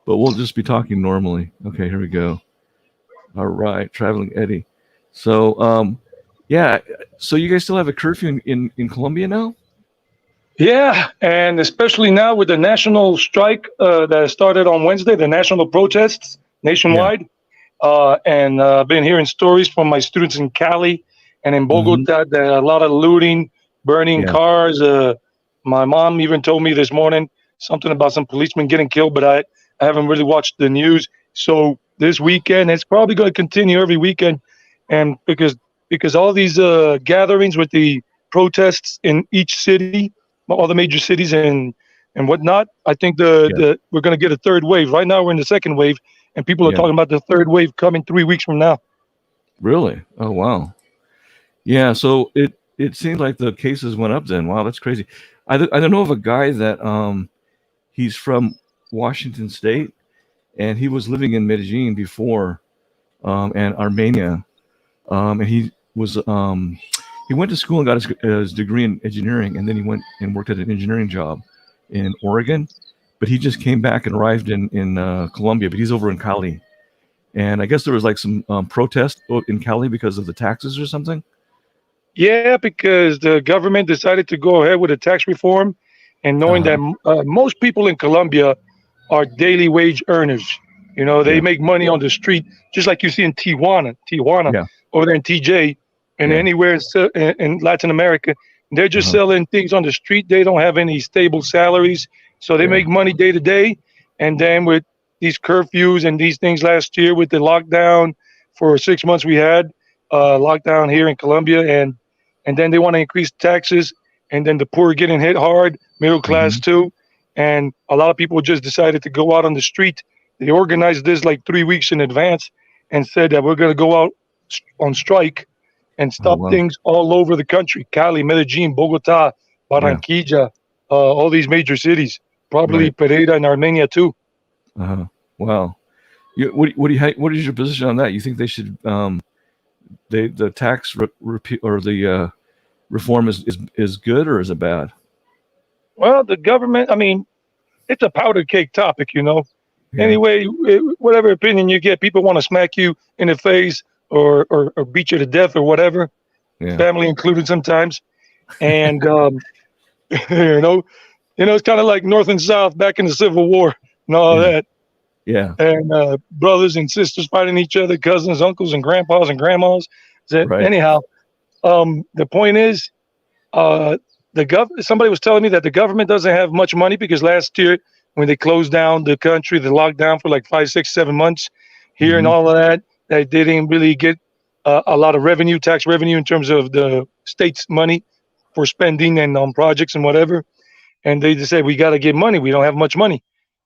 but we'll just be talking normally. Okay, here we go. All right, traveling Eddie. So, yeah. So you guys still have a curfew in Colombia now? Yeah, and especially now with the national strike that started on Wednesday, the national protests Yeah. nationwide. And been hearing stories from my students in Cali and in Hmm. Bogota that a lot of looting, burning Yeah. cars. My mom even told me this morning something about some policemen getting killed, but I haven't really watched the news. So this weekend, it's probably going to continue every weekend, and because all these gatherings with the protests in each city, all the major cities and whatnot, I think Yeah. the we're going to get a third wave. Right now, we're in the second wave and people are Yeah. talking about the third wave coming 3 weeks from now. Really? Oh wow. Yeah. So it seems like the cases went up then. Wow, that's crazy. I don't know of a guy that he's from Washington State and he was living in Medellin before and Armenia and he went to school and got his degree in engineering, and then he went and worked at an engineering job in Oregon. But he just came back and arrived in Colombia, but he's over in Cali. And I guess there was like some protest in Cali because of the taxes or something. Yeah, because the government decided to go ahead with a tax reform, and Uh knowing huh. that most people in Colombia are daily wage earners. You know, they Yeah. make money on the street, just like you see in Tijuana Yeah. over there in TJ, and Yeah. anywhere in Latin America. They're Uh just huh. selling things on the street. They don't have any stable salaries, so they Yeah. make money day to day. And then with these curfews and these things last year with the lockdown for 6 months we had lockdown here in Colombia, and then they want to increase taxes, and then the poor are getting hit hard, middle class Hmm. too, and a lot of people just decided to go out on the street. They organized this like 3 weeks in advance and said that we're going to go out on strike and Oh stop wow. things all over the country: Cali, Medellin, Bogota, Yeah. Barranquilla, all these major cities, probably Right. Pereira and Armenia too. Uh huh. Wow. What is your position on that? You think they should the tax repeal or the reform is good or is it bad? Well, the government, I mean, it's a powder cake topic, you know. Yeah. Anyway, whatever opinion you get, people want to smack you in the face or beat you to death or whatever, Yeah. family included sometimes. And you know, it's kind of like North and South back in the Civil War and all Yeah. that, Yeah. and brothers and sisters fighting each other, cousins, uncles, and grandpas and grandmas. So Right. anyhow, the point is, uh, somebody was telling me that the government doesn't have much money because last year when they closed down the country, the lockdown for like 5, 6, 7 months here and Hmm. all of that, they didn't really get a lot of revenue, tax revenue in terms of the state's money for spending and on projects and whatever. And they just said we got to get money. We don't have much money,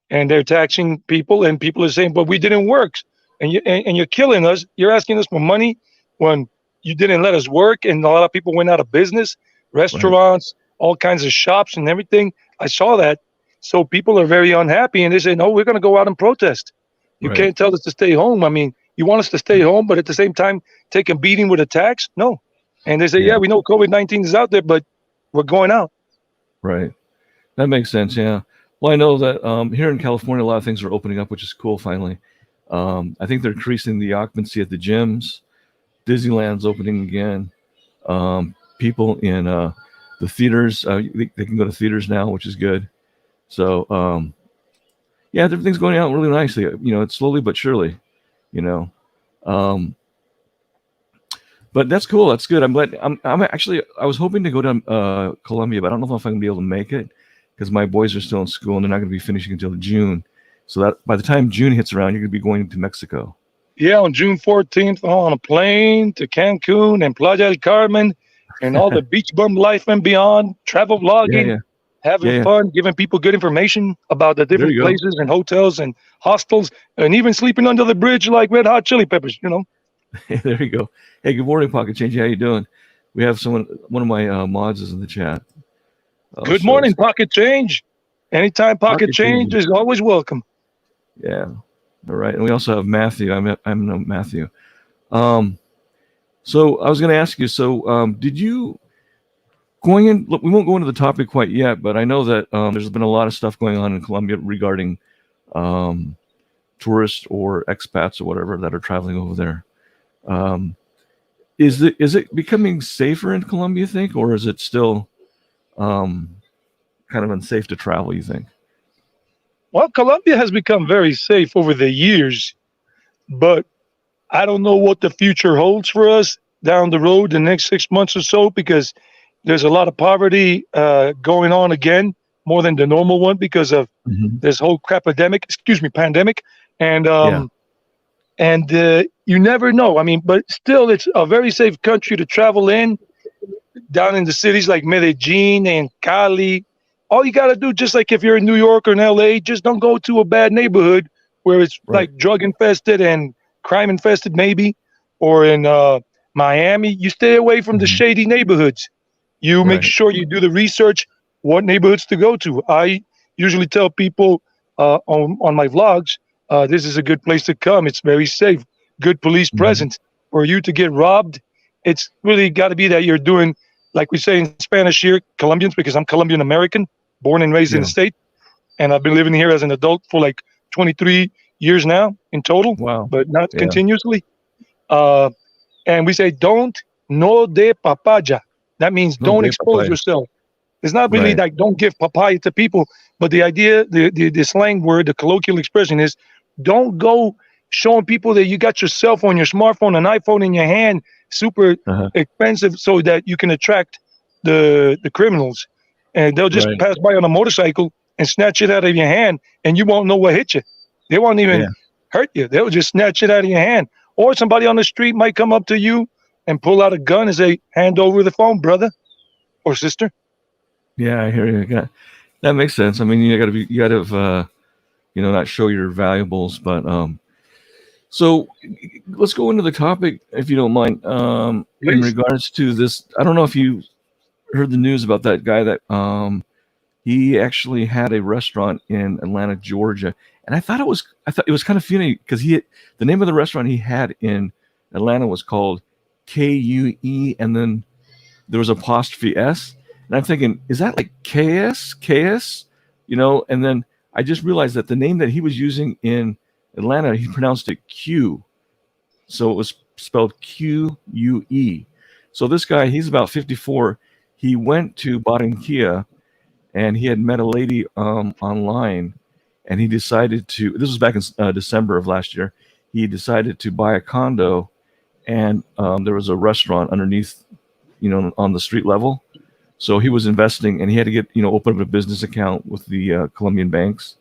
and they're taxing people, and people are saying, "But we didn't work, and you're killing us. You're asking us for money when you didn't let us work, and a lot of people went out of business, Right. restaurants, all kinds of shops, and everything." I saw that, so people are very unhappy, and they say, "No, we're going to go out and protest. You Right. can't tell us to stay home. I mean, you want us to stay home, but at the same time take a beating with a tax? No." And they say, Yeah. "Yeah, we know COVID-19 is out there, but we're going out." Right. That makes sense. Yeah. Well, I know that here in California, a lot of things are opening up, which is cool. Finally, I think they're increasing the occupancy at the gyms. Disneyland's opening again. People in the theaters, they can go to theaters now, which is good. So yeah, everything's going out really nicely. You know, it's slowly but surely. You know, um, but that's cool. That's good. I'm glad. I'm actually. I was hoping to go to Colombia, but I don't know if I'm gonna be able to make it because my boys are still in school and they're not gonna be finishing until June. So that by the time June hits around, you're gonna be going to Mexico. Yeah, on June 14th, on a plane to Cancun and Playa del Carmen and all the beach bum life and beyond, travel Yeah, vlogging, yeah, having yeah, yeah. fun, giving people good information about the There different you go. places and hotels and hostels, and even sleeping under the bridge like Red Hot Chili Peppers, you know. There you go. Hey, good morning, Pocket Change. How you doing? We have someone. One of my mods is in the chat. I'll Good show morning, us. Pocket Change. Anytime Pocket Pocket Change. Change is always welcome. Yeah. All right. And we also have Matthew. I'm no Matthew. Um. So I was going to ask you. So did you going in? Look, we won't go into the topic quite yet, but I know that there's been a lot of stuff going on in Colombia regarding tourists or expats or whatever that are traveling over there. Is it becoming safer in Colombia, you think, or is it still kind of unsafe to travel, you think? Well, Colombia has become very safe over the years, but I don't know what the future holds for us down the road the next 6 months or so, because there's a lot of poverty going on again, more than the normal one, because of Hmm. this whole pandemic, and Yeah. you never know. I mean, but still, it's a very safe country to travel in. Down in the cities like Medellin and Cali, all you got to do, just like if you're in New York or in LA, just don't go to a bad neighborhood where it's Right. like drug infested and crime infested, maybe, or in Miami. You stay away from the Hmm. shady neighborhoods. You make Right. sure you do the research what neighborhoods to go to. I usually tell people on my vlogs, this is a good place to come. It's very safe, good police Hmm. presence. For you to get robbed, it's really got to be that you're doing, like we say in Spanish here, Colombians, because I'm Colombian American, born and raised in the Yeah. state, and I've been living here as an adult for like 23 years now in total, Wow. but not Yeah. continuously. Uh, and we say, don't no de papaya. That means No, don't de expose papaya. yourself. It's not really Right. like don't give papaya to people, but the idea, the slang word, the colloquial expression is don't go showing people that you got your cell phone, your smartphone, an iPhone in your hand, super Uh-huh. expensive, so that you can attract the criminals. And they'll just Right. pass by on a motorcycle and snatch it out of your hand, and you won't know what hit you. They won't even Yeah. hurt you. They'll just snatch it out of your hand. Or somebody on the street might come up to you and pull out a gun and say, "Hand over the phone, brother or sister." Yeah. I hear you. Yeah. That makes sense. I mean, you got to, not show your valuables, but so let's go into the topic if you don't mind. In Please. regards to this, I don't know if you heard the news about that guy that he actually had a restaurant in Atlanta, Georgia, and I thought it was kind of funny because the name of the restaurant he had in Atlanta was called KUE, and then there was apostrophe S, and I'm thinking, is that like KS? And then I just realized that the name that he was using in Atlanta, he pronounced it Q, so it was spelled QUE. So this guy, he's about 54. He went to Barranquilla and he had met a lady online, and he decided to. This was back in December of last year. He decided to buy a condo, and there was a restaurant underneath, on the street level. So he was investing, and he had to get, open up a business account with the Colombian banks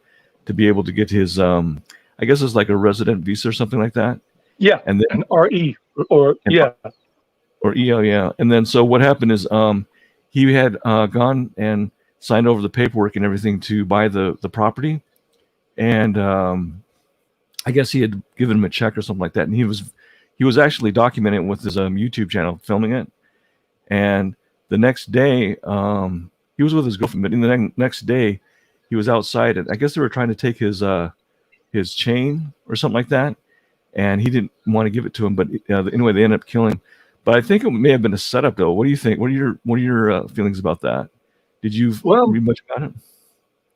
to be able to get his, I guess it's like a resident visa or something like that. Yeah, And then, an RE or and, yeah. or EO, yeah. And then, so what happened is, he had gone and signed over the paperwork and everything to buy the property, and I guess he had given him a check or something like that, and he was actually documenting it with his YouTube channel, filming it. And the next day, he was with his girlfriend, but in the next day, he was outside, and I guess they were trying to take his chain or something like that, and he didn't want to give it to him. But anyway, they ended up killing him. But I think it may have been a setup, though. What do you think? What are your feelings about that? Did you Well, read much about it?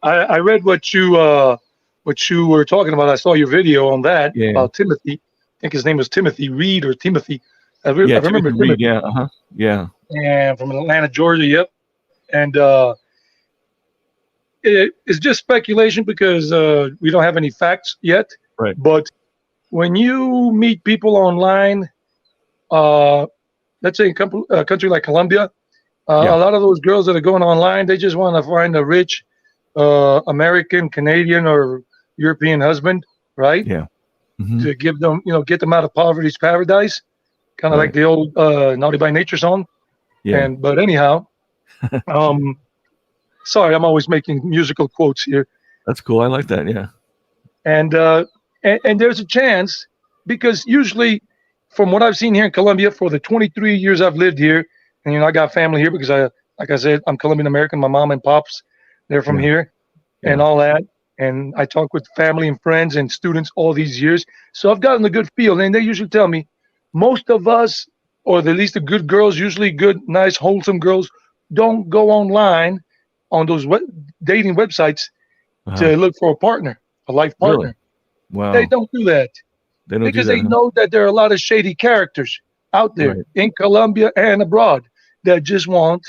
I read what you were talking about. I saw your video on that Yeah, about Timothy. I think his name was Timothy Reed or Timothy. I yeah, remember Timothy Reed. Timothy, Yeah, yeah, and from Atlanta, Georgia. Yep. And it's just speculation because we don't have any facts yet. right. But when you meet people online, uh, let's say in a country like Colombia, a Yeah, lot of those girls that are going online, they just want to find a rich American, Canadian, or European husband, right? yeah, hmm, To give them, get them out of poverty's paradise, kind of like right. the old Naughty by Nature song. Yeah, And but anyhow, um, sorry, I'm always making musical quotes here. that's cool. I like that. Yeah, And and there's a chance because usually, from what I've seen here in Colombia for the 23 years I've lived here, and I got family here because like I said, I'm Colombian American. My mom and pops, they're from yeah, here, and yeah, all that. And I talk with family and friends and students all these years, so I've gotten a good feel. And they usually tell me, most of us, or at least the good girls, usually good, nice, wholesome girls, don't go online on those dating websites uh-huh. to look for a partner, a life Really? partner. They Wow. don't do that They don't do because that, they huh? know that there are a lot of shady characters out there Right. in Colombia and abroad that just want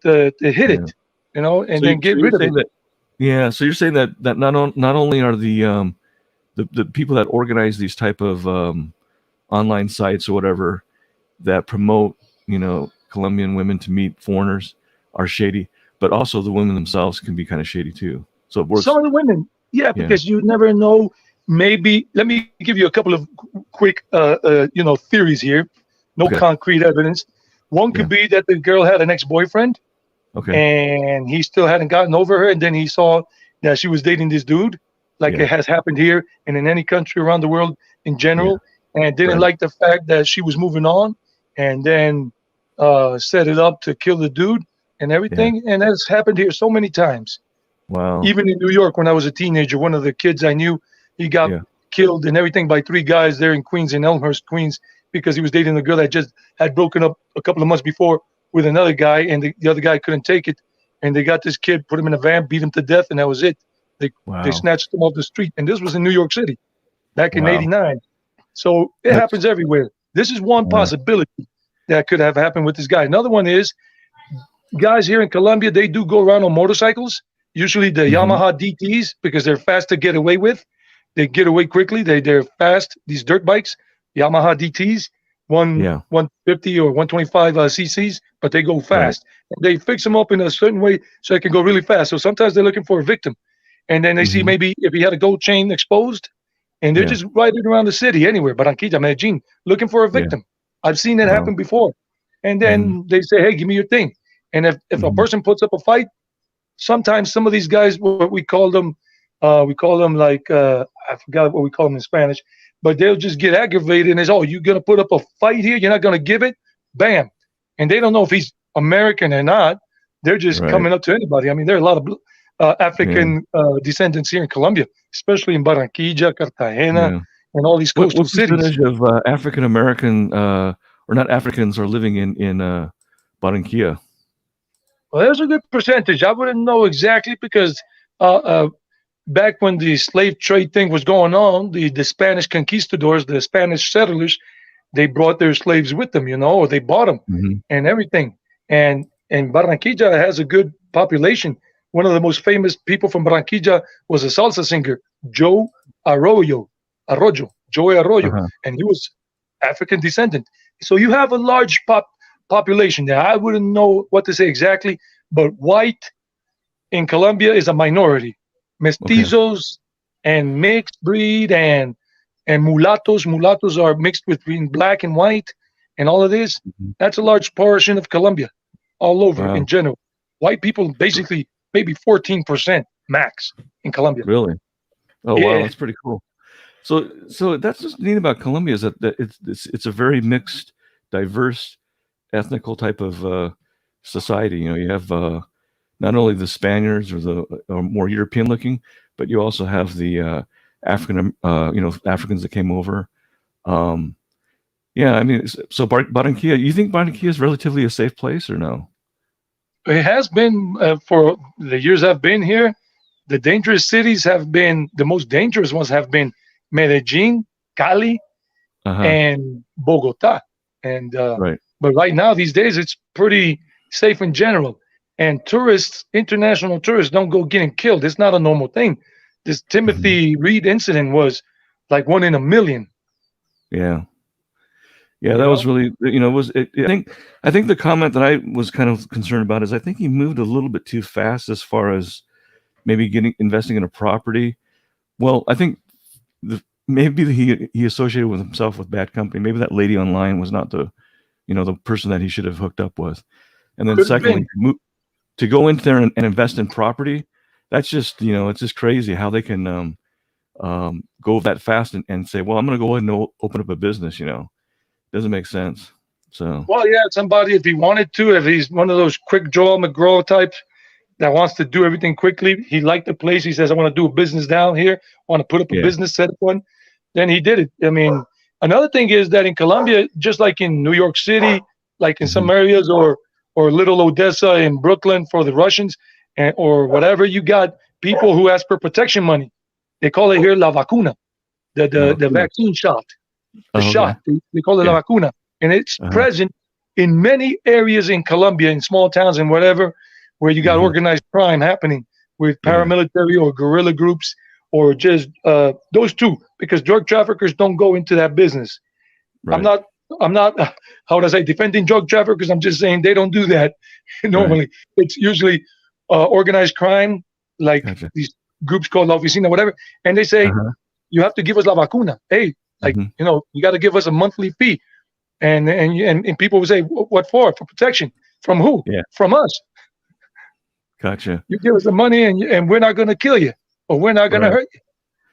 to hit Yeah. it, and So, then so get you're rid of saying it. that, yeah. So you're saying that not only are the people that organize these type of online sites or whatever that promote, Colombian women to meet foreigners are shady, but also the women themselves can be kind of shady too. So it Some works. of the women, yeah, Yeah. because you never know. Maybe let me give you a couple of quick, theories here. No Okay. concrete evidence. One Yeah. could be that the girl had an ex-boyfriend Okay. and he still hadn't gotten over her, and then he saw that she was dating this dude, like Yeah. it has happened here and in any country around the world in Yeah. general, and didn't Right. like the fact that she was moving on, and then set it up to kill the dude and Yeah. everything. And that's happened here so many times. Wow. Even in New York, when I was a teenager, one of the kids I knew, he got Yeah. killed and everything by three guys there in Queens, in Elmhurst, Queens, because he was dating a girl that just had broken up a couple of months before with another guy, and the other guy couldn't take it, and they got this kid, put him in a van, beat him to death, and that was it. They Wow. snatched him off the street, and this was in New York City back in Wow. '89. So it That's happens everywhere. This is one uh, possibility that could have happened with this guy. Another one is guys here in Colombia, they do go around on motorcycles, usually the mhm. Yamaha DTs, because they're fast to get away with. They get away quickly. They're fast. These dirt bikes, Yamaha DTs, one Yeah. 150 or 125 cc's, but they go Right. fast. They fix them up in a certain way so they can go really fast. So sometimes they're looking for a victim, and then they see Hmm. maybe if he had a gold chain exposed, and they're Yeah. just riding around the city anywhere, Barranquilla, Medellin, looking for a Yeah. victim. I've seen it Wow. happen before. And Hmm. then they say, hey, give me your thing. And if a Hmm. person puts up a fight, sometimes some of these guys, what we call them like, I forgot what we call them in Spanish, but they'll just get aggravated and it's, oh, you're going to put up a fight here? You're not going to give it? Bam. And they don't know if he's American or not. They're just Right. coming up to anybody. I mean, there are a lot of Yeah. African descendants here in Colombia, especially in Barranquilla, Cartagena, Yeah. and all these What coastal cities. percentage of African American or not Africans are living in Barranquilla? Well, there's a good percentage. I wouldn't know exactly because uh, uh, back when the slave trade thing was going on, the Spanish conquistadors, the Spanish settlers, they brought their slaves with them, or they bought them Hmm. and everything. And Barranquilla has a good population. One of the most famous people from Barranquilla was a salsa singer, Joe Joey Arroyo, Uh-huh. and he was African descendant. So you have a large population there. I wouldn't know what to say exactly, but white in Colombia is a minority. Okay. Mestizos and mixed breed and mulattoes. Mulattoes are mixed between black and white, and all of this. Mhm. That's a large portion of Colombia, all over in Wow. general. White people basically maybe 14% max in Colombia. Really? Oh wow, Yeah, that's pretty cool. So that's what's neat about Colombia is that it's a very mixed, diverse, ethnical type of society. You have not only the Spaniards or the more European looking, but you also have the Africans that came over. Um, yeah, I mean, so Barranquilla. You think Barranquilla is relatively a safe place or no? it has been for the years I've been here. The dangerous cities have been the most dangerous ones have been Medellin, Cali, Uh huh. and Bogota. And Right. but right now these days it's pretty safe in general. And tourists, international tourists, don't go getting killed. It's not a normal thing. This Hmm. Timothy Reed incident was like one in a million. Yeah. Yeah, You that was know, really, I think the comment that I was kind of concerned about is I think he moved a little bit too fast as far as maybe getting investing in a property. Well, I think maybe he associated with himself with bad company. Maybe that lady online was not the person that he should have hooked up with. And then could have secondly, been. to go in there and invest in property, that's just it's just crazy how they can go that fast and say, well, I'm going to go ahead and open up a business. Doesn't make sense. So Well, yeah, somebody if he wanted to, if he's one of those quick draw McGraw types that wants to do everything quickly, he liked the place. He says, I want to do a business down here. I want to put up a yeah. business, set up one. Then he did it. I mean, another thing is that in Colombia, just like in New York City, like in Hmm. some areas, or Little Odessa in Brooklyn for the Russians, or whatever, you got people who ask for protection money. They call it here la vacuna. the vaccine shot, the Oh, okay. shot. They call it Yeah. la vacuna, and it's Uh-huh. present in many areas in Colombia, in small towns and whatever, where you got Mhm. organized crime happening with Yeah. paramilitary or guerrilla groups, or just those two, because drug traffickers don't go into that business. I'm Right. not. I'm not. How would I say defending drug traffickers? I'm just saying they don't do that. Right. Normally, it's usually organized crime, like Gotcha. these groups called La Oficina, whatever, and they say Uh-huh. you have to give us la vacuna. Hey, like Mhm. you got to give us a monthly fee, and people would say, what for? For protection from who? Yeah. From us. Gotcha. You give us the money, and we're not going to kill you, or we're not going to Right. hurt you.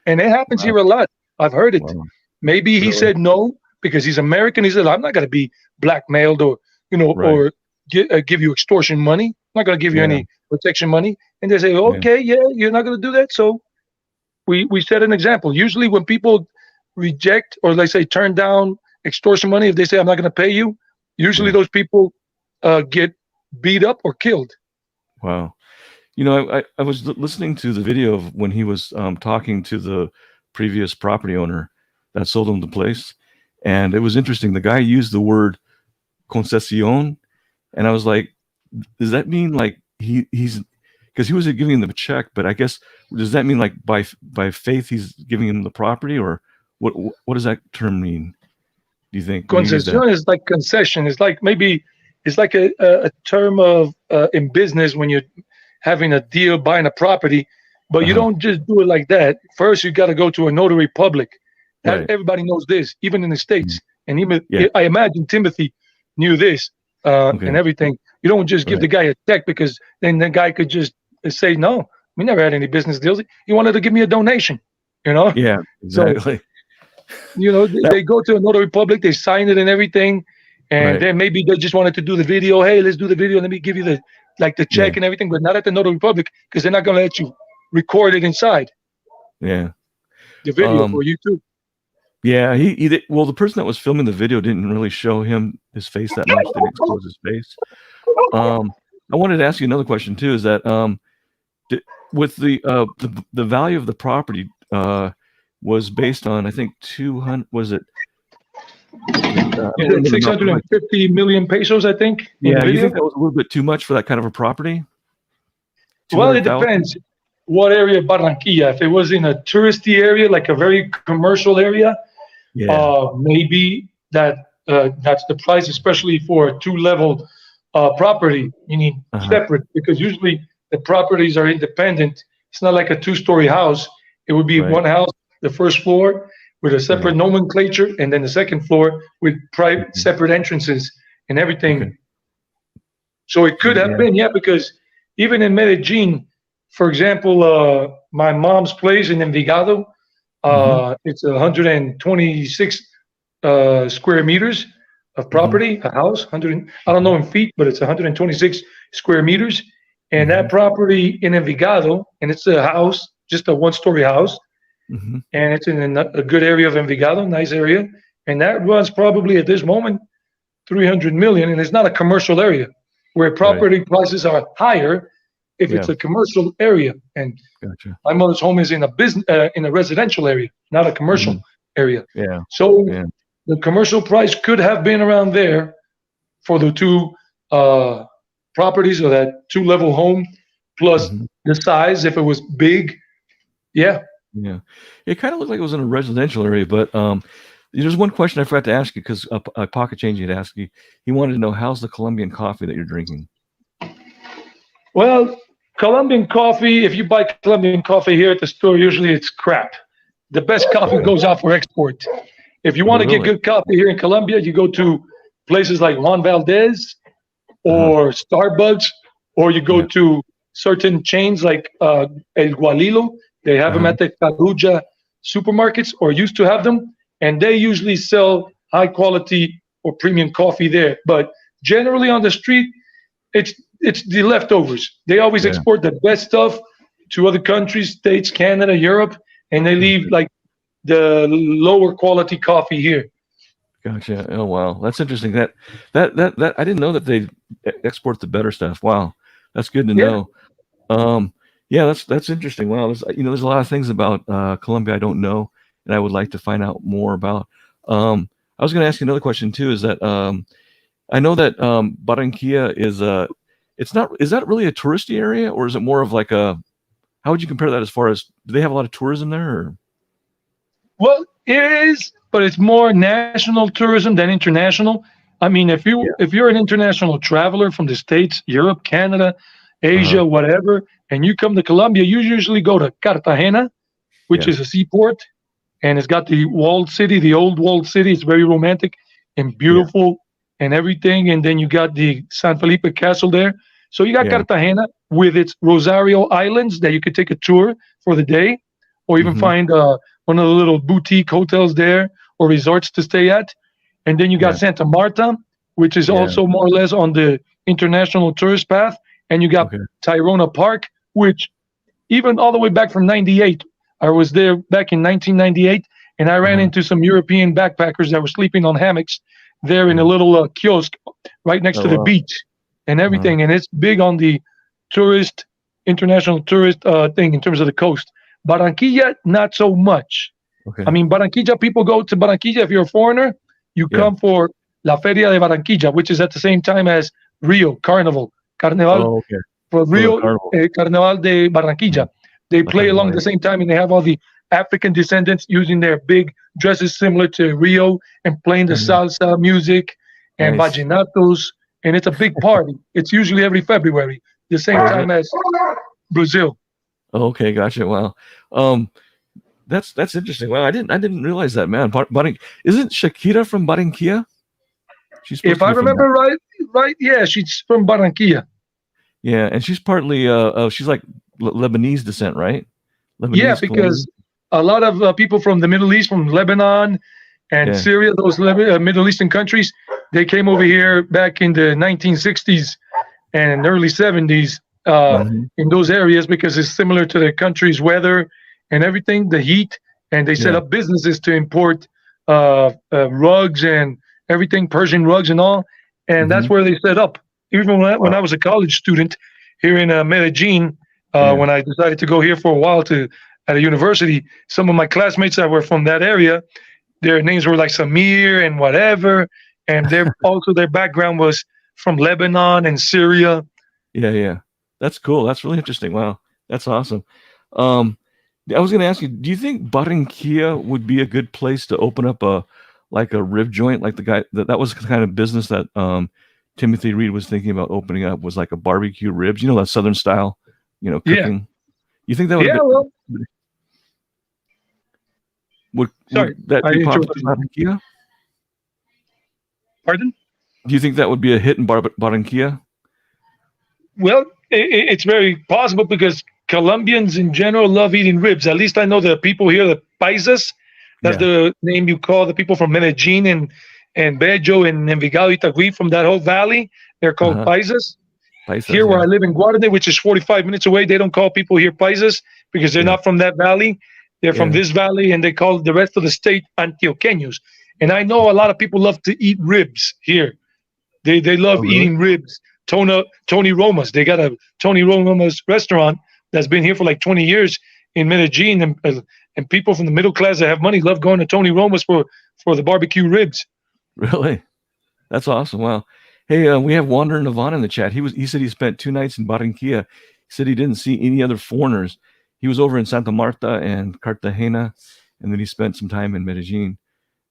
And it happens Wow. here a lot. I've heard it. Wow. Maybe he Really? said no because he's American. He said, I'm not going to be blackmailed or, Right. or give you extortion money. I'm not going to give you Yeah. any protection money. And they say, Yeah. okay, yeah, you're not going to do that. So we set an example. Usually when people reject or they say turn down extortion money, if they say, I'm not going to pay you, usually Yeah. those people get beat up or killed. Wow. You know, I was listening to the video of when he was talking to the previous property owner that sold him the place, and it was interesting. The guy used the word concesión, and I was like, does that mean like he's because he was giving him the check, but I guess does that mean like by faith he's giving him the property, or what does that term mean? Do you think when you use that? Concession is like concession. It's like maybe it's like a term of in business when you're having a deal buying a property, but you Uh-huh. don't just do it like that. First, you got to go to a notary public. Right. Everybody knows this, even in the Mhm. states. And even Yeah. I imagine Timothy knew this Okay. and everything. You don't just give Right. the guy a check because then the guy could just say no. We never had any business deals. He wanted to give me a donation, you know. Yeah. So Exactly. That, they go to a notary public, they sign it and everything, and right. then maybe they just wanted to do the video. Hey, let's do the video. Let me give you the Yeah. check and everything, but not at the notary public because they're not going to let you record it inside Yeah. the video Um. for YouTube. Yeah. Well, the person that was filming the video didn't really show him his face that much. Didn't expose his face. I wanted to ask you another question too. Is that with the value of the property was based on I think 200 was it? I You don't said remember the number, but 650 million pesos, I think, in the yeah, you think video. that was a little bit too much for that kind of a property? Well, it 200,000? depends what area of Barranquilla. If it was in a touristy area, like a very commercial area, Yeah. maybe that's the price, especially for a two-level property, meaning Uh-huh. separate, because usually the properties are independent. It's not like a two-story house. It would be Right. one house, the first floor with a separate Right. nomenclature, and then the second floor with private Mhm. separate entrances and everything. Okay. So it could have Yeah. been, yeah, because even in Medellin, for example, my mom's place in Envigado, Mhm. it's 126 square meters of Mhm. property, a house, 100, I don't know in feet, but it's 126 square meters. And that Mhm. property in Envigado, and it's a house, just a one-story house, Mhm. and it's in a good area of Envigado, nice area. And that runs probably at this moment 300 million, and it's not a commercial area where Right. property prices are higher if it's Yeah. a commercial area. And Gotcha. my mother's home is in a business in a residential area, not a commercial Mhm. area. Yeah. So Yeah. the commercial price could have been around there for the two properties or that two-level home plus Mhm. the size. If it was big, yeah. Yeah. It kind of looked like it was in a residential area, but there's one question I forgot to ask you because a pocket change had asked you. He wanted to know how's the Colombian coffee that you're drinking. Well, Colombian coffee, if you buy Colombian coffee here at the store, usually it's crap. The best coffee Okay. goes out for export. If you Oh, want to get really? good coffee here in Colombia, you go to places like Juan Valdez Uh-huh. or Starbucks, or you go Yeah. to certain chains like El Gualilo. They have them Uh-huh. at the Carulla supermarkets, or used to have them, and they usually sell high quality or premium coffee there. But generally on the street, it's the leftovers. They always Yeah. export the best stuff to other countries, States, Canada, Europe, and they leave Gotcha. like the lower quality coffee here. Gotcha. Oh, wow. That's interesting. That I didn't know that they export the better stuff. Wow. That's good to Yeah, know. Yeah, that's interesting. Wow. There's a lot of things about Colombia I don't know, and I would like to find out more about. I was going to ask you another question too. Is that I know that Barranquilla is it's not. Is that really a touristy area, or is it more of like a? How would you compare that as far as do they have a lot of tourism there? Or? Well, it is, but it's more national tourism than international. I mean, Yeah. if you're an international traveler from the States, Europe, Canada, Uh-huh. Asia, whatever, and you come to Colombia, you usually go to Cartagena, which Yeah. is a seaport, and it's got the walled city, the old walled city. It's very romantic and Yeah. beautiful and everything. And then you got the San Felipe Castle there. So you got Yeah. Cartagena with its Rosario Islands that you could take a tour for the day, or even Mm-hmm. find one of the little boutique hotels there or resorts to stay at. And then you got Yeah. Santa Marta, which is Yeah. also more or less on the international tourist path. And you got Okay. Tyrona Park, which even all the way back from 98. I was there back in 1998, and I ran Uh-huh. into some European backpackers that were sleeping on hammocks there in a Yeah. little kiosk right next Oh to the wow. beach and Uh-huh. everything. And it's big on the tourist, international tourist thing in terms of the coast. Barranquilla, not so much. I Okay. mean, Barranquilla, people go to Barranquilla. If you're a foreigner, you Yeah. come for La Feria de Barranquilla, which is at the same time as Rio Carnival. Carnival Oh, okay. for For the Rio carnival. Carnaval de Mhm. Barranquilla. They La play along Carnival. the same time, and they have all the African descendants using their big dresses similar to Rio and playing the Mhm. salsa music and Nice. vallenatos. And it's a big party. It's usually every February, the same Oh, is it? time as Brazil. Oh, okay, gotcha. Wow. Um, that's interesting. Wow, I didn't realize that, man. Isn't Shakira from Barranquilla? She's supposed If to I be from that. remember right, yeah, she's from Barranquilla. Yeah, and she's partly she's like Lebanese descent, right? Yeah, Lebanese, Colombian. because a lot of people from the Middle East, from Lebanon and Yeah. Syria, those Middle Eastern countries, they came over here back in the 1960s and early 70s Hmm. in those areas because it's similar to the country's weather and everything, the heat, and they set Yeah. up businesses to import rugs and everything, Persian rugs and all, and that's Hmm. where they set up. Even when I Wow. was a college student here in Medellin, Yeah. when I decided to go here for a while to at a university, some of my classmates that were from that area, their names were like Samir and whatever, and their background was from Lebanon and Syria. Yeah, yeah. That's cool. That's really interesting. Wow. That's awesome. Um, I was going to ask you, do you think Barranquilla would be a good place to open up a like a rib joint like the guy that was the kind of business that Timothy Reed was thinking about opening up was like a barbecue ribs, that southern style, Yeah, cooking. You think that yeah. Well, would sorry, that I be popular interrupted in you. Barranquilla? Pardon? Do you think that would be a hit in Barranquilla? Well, it's very possible because Colombians in general love eating ribs. At least I know the people here, the paisas. That's Yeah. the name you call the people from Medellin and Bello and Envigado, Itagüí, from that whole valley. They're called Uh-huh. paisas. Paisas, Here where yeah. I live in Guarane, which is 45 minutes away, they don't call people here paisas because they're Yeah. not from that valley. They're from Yeah. this valley, and they call the rest of the state Antioqueños. And I know a lot of people love to eat ribs here. They Oh, love really? eating ribs. Tony Roma's. They got a Tony Roma's restaurant that's been here for like 20 years in Medellin, and people from the middle class that have money love going to Tony Roma's for the barbecue ribs. Really? That's awesome. Wow. Hey, we have Wander Navon in the chat. He said he spent 2 nights in Barranquilla. He said he didn't see any other foreigners. He was over in Santa Marta and Cartagena, and then he spent some time in Medellin.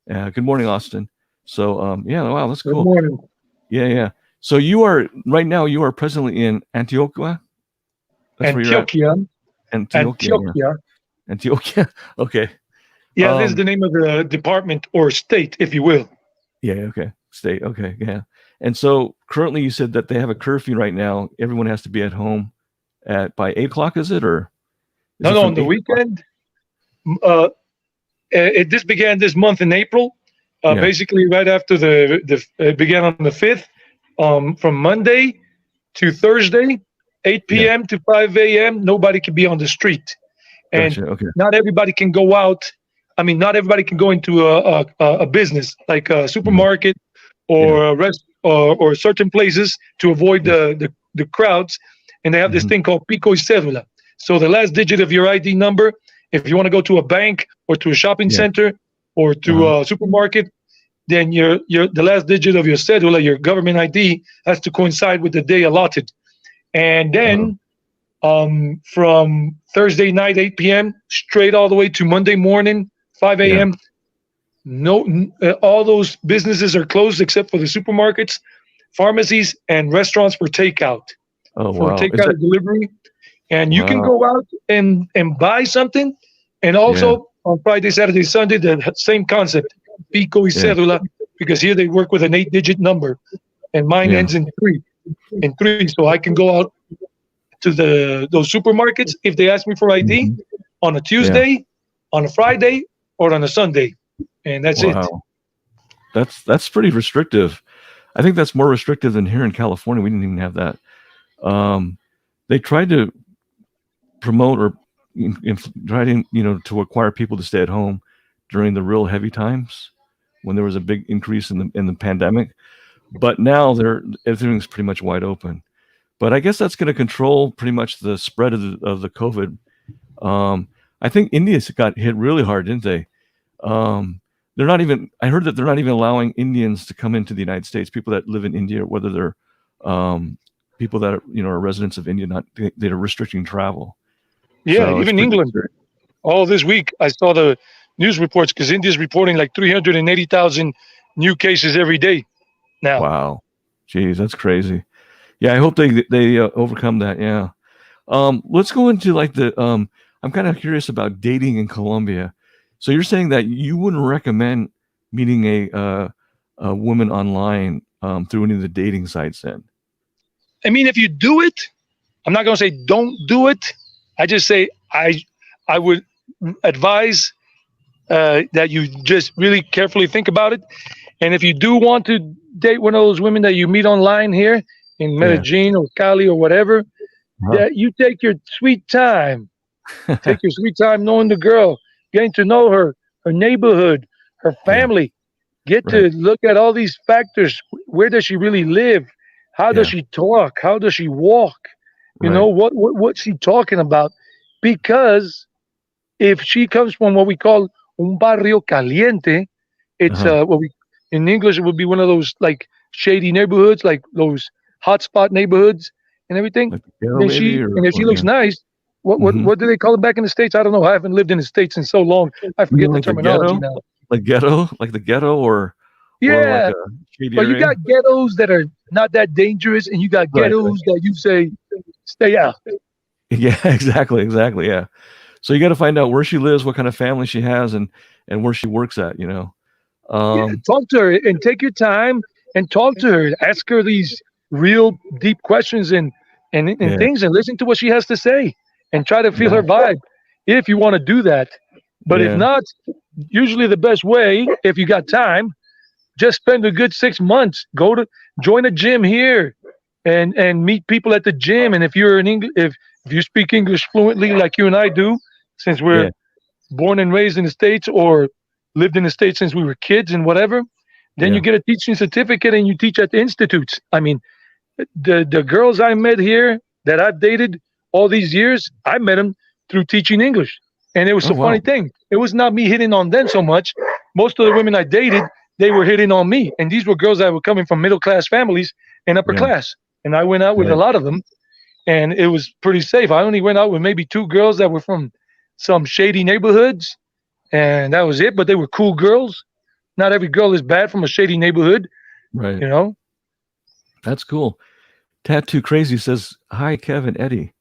Good morning, Austin. So, yeah, wow, that's Good cool. morning. Yeah, yeah. So you are right now. You are presently in Antioquia. That's where you're at. Antioquia. Antioquia. Yeah. Antioquia. Antioquia. Okay. Yeah, this is the name of the department or state, if you will. Yeah. Okay. State. Okay. Yeah. And so currently, you said that they have a curfew right now. Everyone has to be at home by 8 o'clock. Is it or is No, it no, from on the 8 o'clock? weekend. This began this month in April. Yeah. Basically, right after it began on the 5th, from Monday to Thursday, 8 Yeah. p.m. to 5 a.m. Nobody can be on the street, and Gotcha. Okay. not everybody can go out. I mean, not everybody can go into a business like a Mhm. supermarket Yeah. or a rest or certain places to avoid Yeah. the crowds. And they have this Hmm. thing called pico y cédula. So the last digit of your ID number If you want to go to a bank or to a shopping Yeah. center or to a supermarket, then the last digit of your cedula, your government ID, has to coincide with the day allotted. And Uh, then from Thursday night 8 p.m. straight all the way to Monday morning 5 yeah. a.m. No, all those businesses are closed except for the supermarkets, pharmacies, and restaurants for takeout, Oh wow. Is that and delivery. And you can wow? go out and buy something. And Yeah. also on Friday, Saturday, Sunday, the same concept, Pico y Yeah. Cédula, because here they work with an 8-digit number, and mine Yeah. ends in three. So I can go out to those supermarkets if they ask me for ID Mhm. on a Yeah. Tuesday, on a Friday, or on a Sunday, and that's it. Wow. That's pretty restrictive. I think that's more restrictive than here in California. We didn't even have that. Um, they tried to promote or try to to acquire people to stay at home during the real heavy times when there was a big increase in the pandemic. But now everything's pretty much wide open. But I guess that's going to control pretty much the spread of the COVID. I think India's got hit really hard, didn't they? They're not even. I heard that they're not even allowing Indians to come into the United States. People that live in India, whether they're people that are residents of India, not they're restricting travel. Yeah, So it's even pretty England. scary. All this week, I saw the news reports because India's reporting like 380,000 new cases every day now. Wow, geez, that's crazy. Yeah, I hope they overcome that. Yeah. Let's go into like the. I'm kind of curious about dating in Colombia. So you're saying that you wouldn't recommend meeting a woman online through any of the dating sites, then? I mean, if you do it, I'm not going to say don't do it. I just say I would advise that you just really carefully think about it. And if you do want to date one of those women that you meet online here in Yeah. Medellin or Cali or whatever, Uh-huh. that you take your sweet time. Take your sweet time knowing the girl, getting to know her, her neighborhood, her Yeah. family. Get Right. to look at all these factors. Where does she really live? How does Yeah. she talk? How does she walk? You know, Right. what's she talking about? Because if she comes from what we call un barrio caliente, it's Uh-huh. what we in English it would be one of those like shady neighborhoods, like those hotspot neighborhoods and everything. Like the ghetto, Then maybe, and if she looks yeah. nice, Hmm. what do they call it back in the States? I don't know. I haven't lived in the States in so long. I forget the Like the terminology ghetto, now. like the ghetto, or like Yeah, a shady but you area. got ghettos that are not that dangerous, and you got Right. Right. ghettos that you say stay out. Yeah. Exactly. Yeah. So you got to find out where she lives, what kind of family she has, and where she works at. Yeah, Um, talk to her and take your time and talk to her. Ask her these real deep questions and yeah. things and listen to what she has to say and try to feel Yeah. her vibe if you want to do that. But if Yeah. not, usually the best way, if you got time, just spend a good 6 months. Go to join a gym here and meet people at the gym. And if you're in English, if you speak English fluently like you and I do, since we're Yeah. born and raised in the States or lived in the States since we were kids and whatever, then you Yeah. get a teaching certificate and you teach at the institutes. I mean, the girls I met here that I've dated all these years, I met them through teaching English. And it was Oh a funny wow. thing. It was not me hitting on them so much. Most of the women I dated, they were hitting on me. And these were girls that were coming from middle class families and upper Yeah. class. And I went out with a Right. lot of them and it was pretty safe. I only went out with maybe two girls that were from some shady neighborhoods and that was it. But they were cool girls. Not every girl is bad from a shady neighborhood, Right. you know. That's cool. Tattoo Crazy says, "Hi, Kevin, Eddie.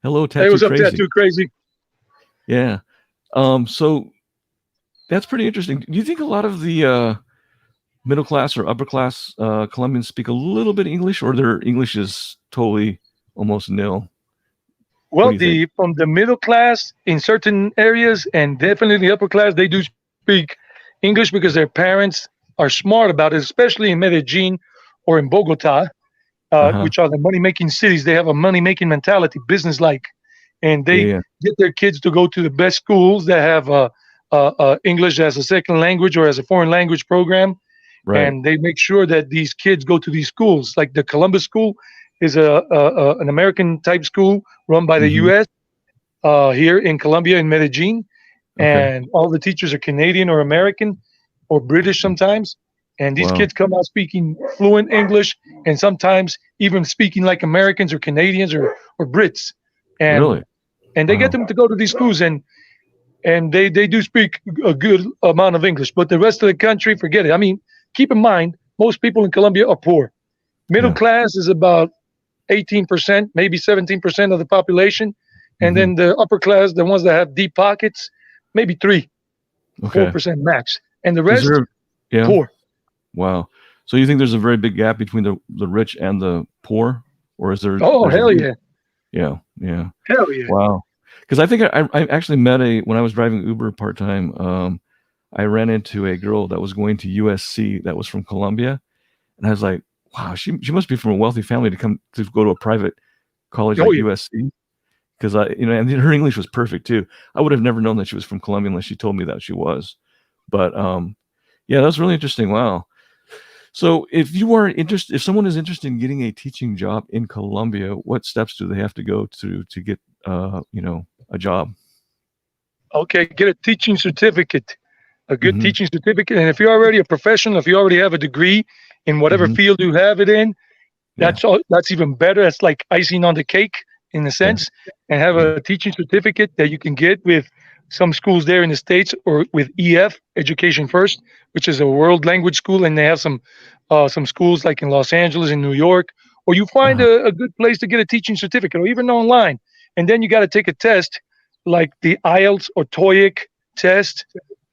Hello, Hey, Tattoo what's up, Crazy." Tattoo Crazy? Yeah. So that's pretty interesting. Do you think a lot of the middle class or upper class Colombians speak a little bit English, or their English is totally almost nil? What Well, do you think? the from the middle class in certain areas and definitely the upper class, they do speak English because their parents are smart about it, especially in Medellin or in Bogota, Uh-huh. which are the money making cities. They have a money making mentality, business like, and Yeah, they yeah. get their kids to go to the best schools that have English as a second language or as a foreign language program, Right. and they make sure that these kids go to these schools. Like the Columbus School is an American type school run by the Hmm. U.S. here in Colombia, in Medellin, Okay. and all the teachers are Canadian or American or British sometimes. And these Wow. kids come out speaking fluent English and sometimes even speaking like Americans or Canadians or Brits. And Really? and they get Wow. them to go to these schools and they do speak a good amount of English, but the rest of the country, forget it. I mean, keep in mind, most people in Colombia are poor. Middle Yeah. class is about 18%, maybe 17% of the population. And Hmm. then the upper class, the ones that have deep pockets, maybe 3, Okay. 4% max. And the Is rest, there? Yeah. poor. Wow. So you think there's a very big gap between the rich and the poor, or is there? Oh, There's a hell yeah. yeah. Yeah. Hell yeah. Wow. Because I think I actually met when I was driving Uber part time. I ran into a girl that was going to USC that was from Colombia, and I was like, wow, she must be from a wealthy family to come to go to a private college Oh, like yeah. USC. Because and her English was perfect too. I would have never known that she was from Colombia unless she told me that she was. But yeah, that's really interesting. Wow. So if someone is interested in getting a teaching job in Colombia, what steps do they have to go to get a job? Okay, get a teaching certificate, a good Hmm. teaching certificate. And if you're already a professional, if you already have a degree in whatever Hmm. field you have it in, Yeah. that's even better. That's like icing on the cake in a Yeah. sense. And have Yeah. a teaching certificate that you can get with some schools there in the States or with EF, Education First, which is a world language school. And they have some schools like in Los Angeles and New York, or you find Uh-huh. a good place to get a teaching certificate or even online. And then you got to take a test like the IELTS or TOEIC test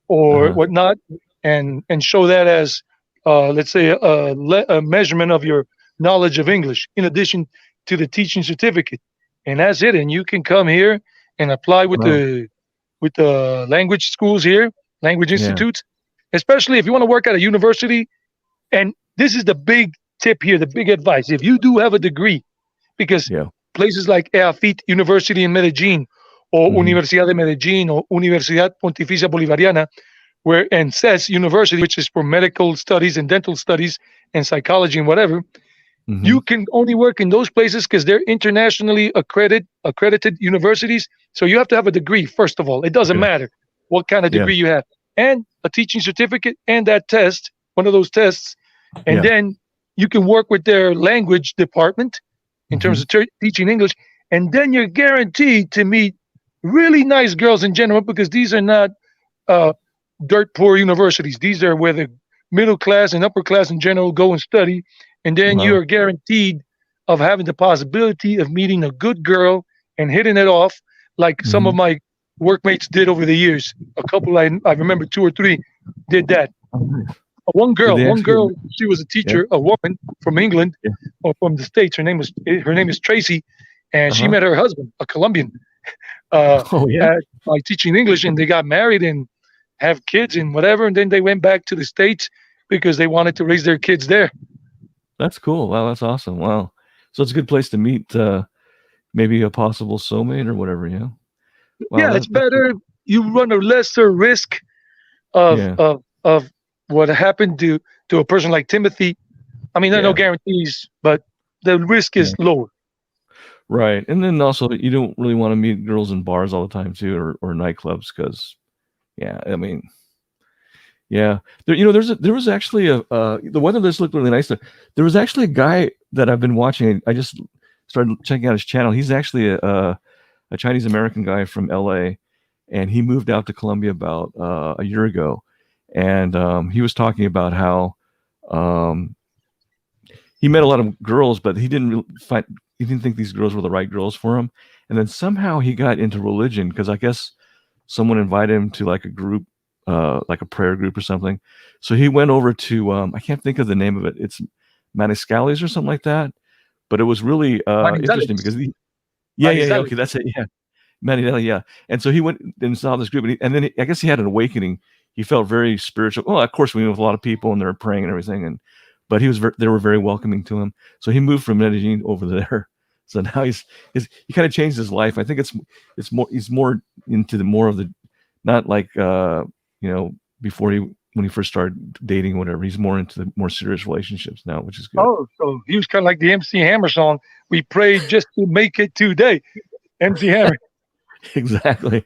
or Uh-huh. whatnot, and show that as let's say a measurement of your knowledge of English in addition to the teaching certificate, and that's it. And you can come here and apply Wow. with the language schools here, language Yeah. institutes, especially if you want to work at a university. And this is the big tip here, the big advice. If you do have a degree, because Yeah. places like EAFIT University in Medellin or Hmm. Universidad de Medellin or Universidad Pontificia Bolivariana, where and SES University, which is for medical studies and dental studies and psychology and whatever, Hmm. you can only work in those places because they're internationally accredited universities. So you have to have a degree first of all. It doesn't Okay. matter what kind of Yeah. degree you have, and a teaching certificate and that test, one of those tests, and Yeah. then you can work with their language department in terms Hmm. of teaching English, and then you're guaranteed to meet really nice girls in general because these are not uh, dirt poor universities. These are where the middle class and upper class in general go and study, and then you Wow. are guaranteed of having the possibility of meeting a good girl and hitting it off, like some of Hmm. my workmates did over the years. A couple I remember 2 or 3 did that. Oh, nice. Did they One actually? girl, she was a Yeah. teacher, a woman from England Yeah. or from the States. Her name is Tracy, and she Uh-huh. met her husband, a Colombian, uh, Oh yeah. by teaching English, and they got married and have kids and whatever. And then they went back to the States because they wanted to raise their kids there. That's cool. Wow, that's awesome. Wow. So it's a good place to meet maybe a possible soulmate or whatever, yeah. Wow, Yeah, it's that's better. You run a lesser risk of yeah. of of what happened to a person like Timothy. I mean, there are no Yeah. guarantees, but the risk Yeah. is lower. Right. And then also you don't really want to meet girls in bars all the time too or nightclubs because yeah, I mean, yeah. There was actually the weather this looked really nice there. There was actually a guy that I've been watching. I just started checking out his channel. He's actually a Chinese American guy from LA, and he moved out to Colombia about a year ago. And he was talking about how um, he met a lot of girls, but he didn't think these girls were the right girls for him. And then somehow he got into religion because I guess someone invited him to like a group, like a prayer group or something. So he went over to I can't think of the name of it. It's Maniscalques or something like that. But it was really interesting Manizales. because yeah, okay, Manizales. that's it, yeah. Mandela, yeah. And so he went and saw this group, and then I guess he had an awakening. He felt very spiritual. Well, of course, we went with a lot of people, and they were praying and everything, but they were very welcoming to him. So he moved from Medellin over there. So now he kind of changed his life. I think it's more he's more into the more of the not like before when he first started dating or whatever. He's more into the more serious relationships now, which is good. Oh, so he was kind of like the MC Hammer song. We prayed just to make it today. MC Hammer. Exactly.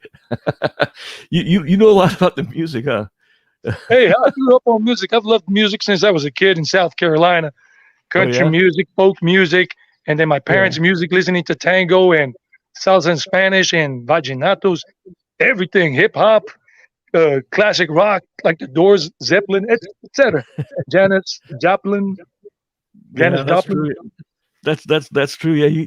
You know a lot about the music, huh? Hey, I grew up on music. I've loved music since I was a kid in South Carolina. Oh Country yeah, music, folk music, and then my yeah, parents' music, listening to tango and salsa in Spanish and vallenatos, everything, hip hop, classic rock like the Doors, Zeppelin, etc. Janis Janis yeah. That's Joplin. true. That's true. Yeah,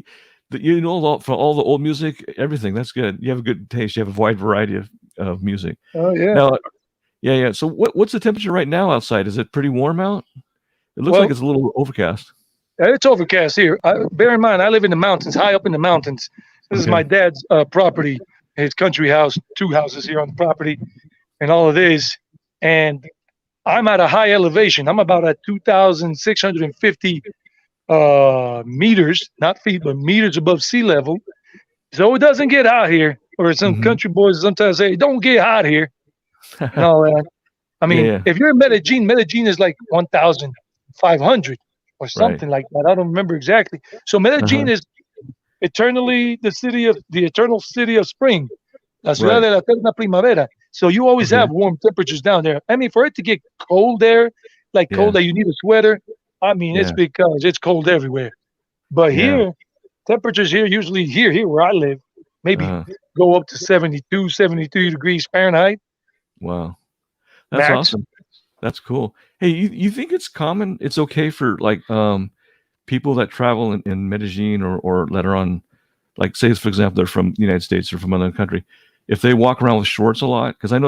you know a lot for all the old music, everything. That's good. You have a good taste. You have a wide variety of music. Oh yeah. Now, yeah, yeah. So what's the temperature right now outside? Is it pretty warm out? It looks like Well, it's a little overcast. it's overcast here. Bear in mind, I live in the mountains, high up in the mountains. This is my Okay. dad's property, his country house, two houses here on the property, and all of this. And I'm at a high elevation. I'm about at 2,650 meters, not feet, but meters above sea level. So it doesn't get hot here. Or some Hmm. country boys sometimes say, "Don't get hot here," and all that. I Yeah, mean, yeah. if you're in Medellin, Medellin is like 1,500 or Right. something like that. I don't remember exactly. So Uh-huh. Medellin is eternally the eternal city of spring, la ciudad Right. de la eterna primavera. So you always Okay. have warm temperatures down there. I mean, for it to get cold there, like cold Yeah. that you need a sweater, I mean, it's Yeah. because it's cold everywhere. But Yeah. here, temperatures here usually here where I live, maybe Uh, go up to 72, 73 degrees Fahrenheit wow. That's max. awesome. That's cool. Hey, you think it's common? It's okay for like people that travel in Medellin or that are on, like, say for example they're from the United States or from another country, if they walk around with shorts a lot, because I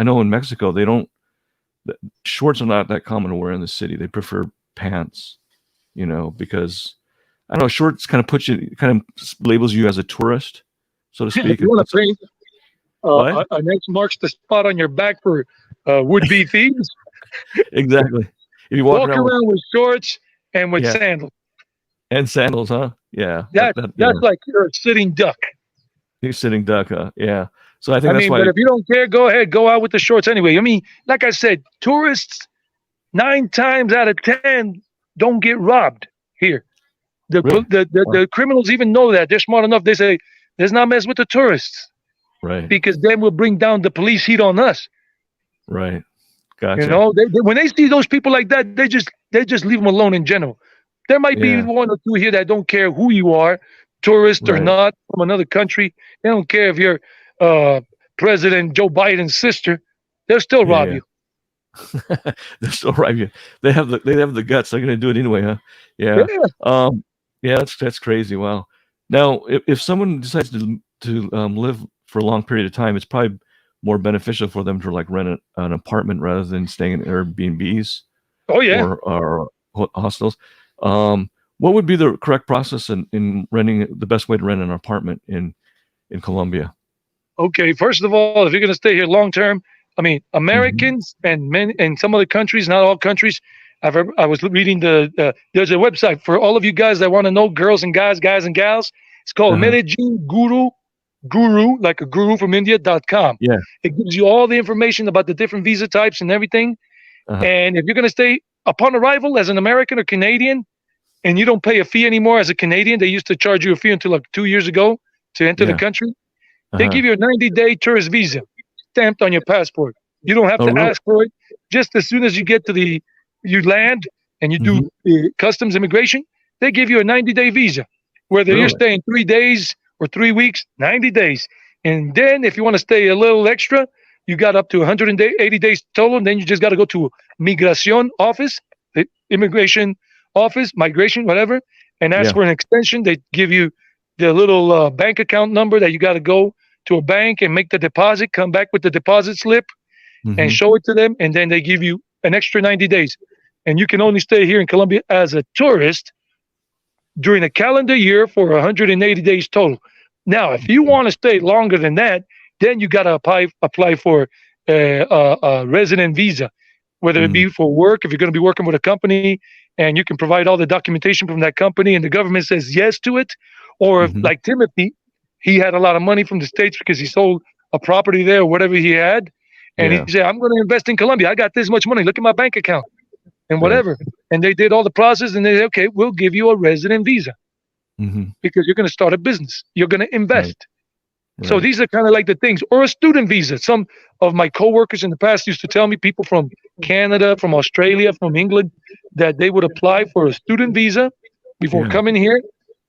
know in Mexico they don't, shorts are not that common to wear in the city. They prefer pants, because I don't know, shorts kind of kind of labels you as a tourist, so to If speak. you want It's to paint what an X marks the spot on your back for would-be thieves, exactly. If you walk walk around with, around with shorts and with yeah, sandals. and sandals, huh? Yeah, that That's like you're a sitting duck. he's sitting duck, huh? Yeah. So I I think that's mean, but why. if you don't care, go ahead, go out with the shorts anyway. I mean, like I said, tourists 9 times out of 10 don't get robbed here. The Really? Wow. the criminals even know that. They're smart enough. They say, let's not mess with the tourists Right. because then we'll bring down the police heat on us. Right. You Gotcha. know, when they see those people like that, they just leave them alone in general. There might be Yeah. one or two here that don't care who you are, tourist or Right. not, from another country. They don't care if you're uh, President Joe Biden's sister. They'll still Yeah. rob Yeah. you. They're still right. Yeah. They have the guts. They're gonna do it anyway, huh? Yeah. Yeah. Um. Yeah. That's crazy. Wow. Now, if someone decides to live for a long period of time, it's probably more beneficial for them to like rent an apartment rather than staying in Airbnbs Oh yeah. or hostels. What would be the correct process in renting, the best way to rent an apartment in Colombia? Okay. First of all, if you're going to stay here long term, I mean, Hmm. Americans and men in some other countries, not all countries. I was reading there's a website for all of you guys that want to know, girls and guys and gals. It's called Uh-huh. Medellin Guru, like a guru from India.com. Yeah. It gives you all the information about the different visa types and everything. Uh-huh. And if you're going to stay upon arrival as an American or Canadian, and you don't pay a fee anymore as a Canadian, they used to charge you a fee until like 2 years ago to enter the Yeah. country. They Uh-huh. give you a 90-day tourist visa stamped on your passport. You don't have Oh, to really? ask for it. Just as soon as you land and you do Hmm. customs immigration, they give you a 90-day visa. Whether you're Really? staying 3 days or 3 weeks, 90 days. And then if you want to stay a little extra, you got up to 180 days total. And then you just got to go to Migración office, the immigration office, migration, whatever, and ask Yeah. for an extension. They give you the little bank account number that you got to go to a bank and make the deposit, come back with the deposit slip and Hmm. show it to them. And then they give you an extra 90 days. And you can only stay here in Colombia as a tourist during a calendar year for 180 days total. Now, if you want to stay longer than that, then you got to apply for a resident visa, whether it Hmm. be for work, if you're going to be working with a company and you can provide all the documentation from that company and the government says yes to it, or if, Hmm. like Timothy, he had a lot of money from the States because he sold a property there or whatever he had. And he Yeah. said, I'm going to invest in Colombia. I got this much money. Look at my bank account and Right. whatever. And they did all the process and they said, okay, we'll give you a resident visa Hmm. because you're going to start a business. You're going to Right. invest. So Right. these are kind of like the things, or a student visa. Some of my coworkers in the past used to tell me, people from Canada, from Australia, from England, that they would apply for a student visa before Yeah. coming here,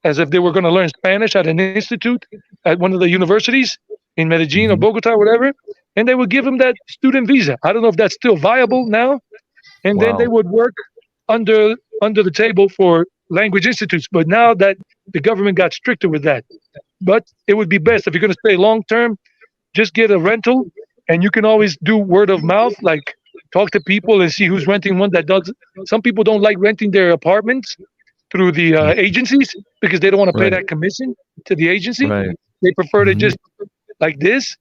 as if they were going to learn Spanish at an institute at one of the universities in Medellin or Hmm. Bogota, or whatever, and they would give them that student visa. I don't know if that's still viable now, and then they Wow. would work under the table for language institutes. But now that the government got stricter with that, but it would be best if you're going to stay long term, just get a rental, and you can always do word of mouth, like talk to people and see who's renting one that does. Some people don't like renting their apartments through the Mm. agencies because they don't want to pay Right. that commission to the agency. Right. They prefer to Hmm. just like this,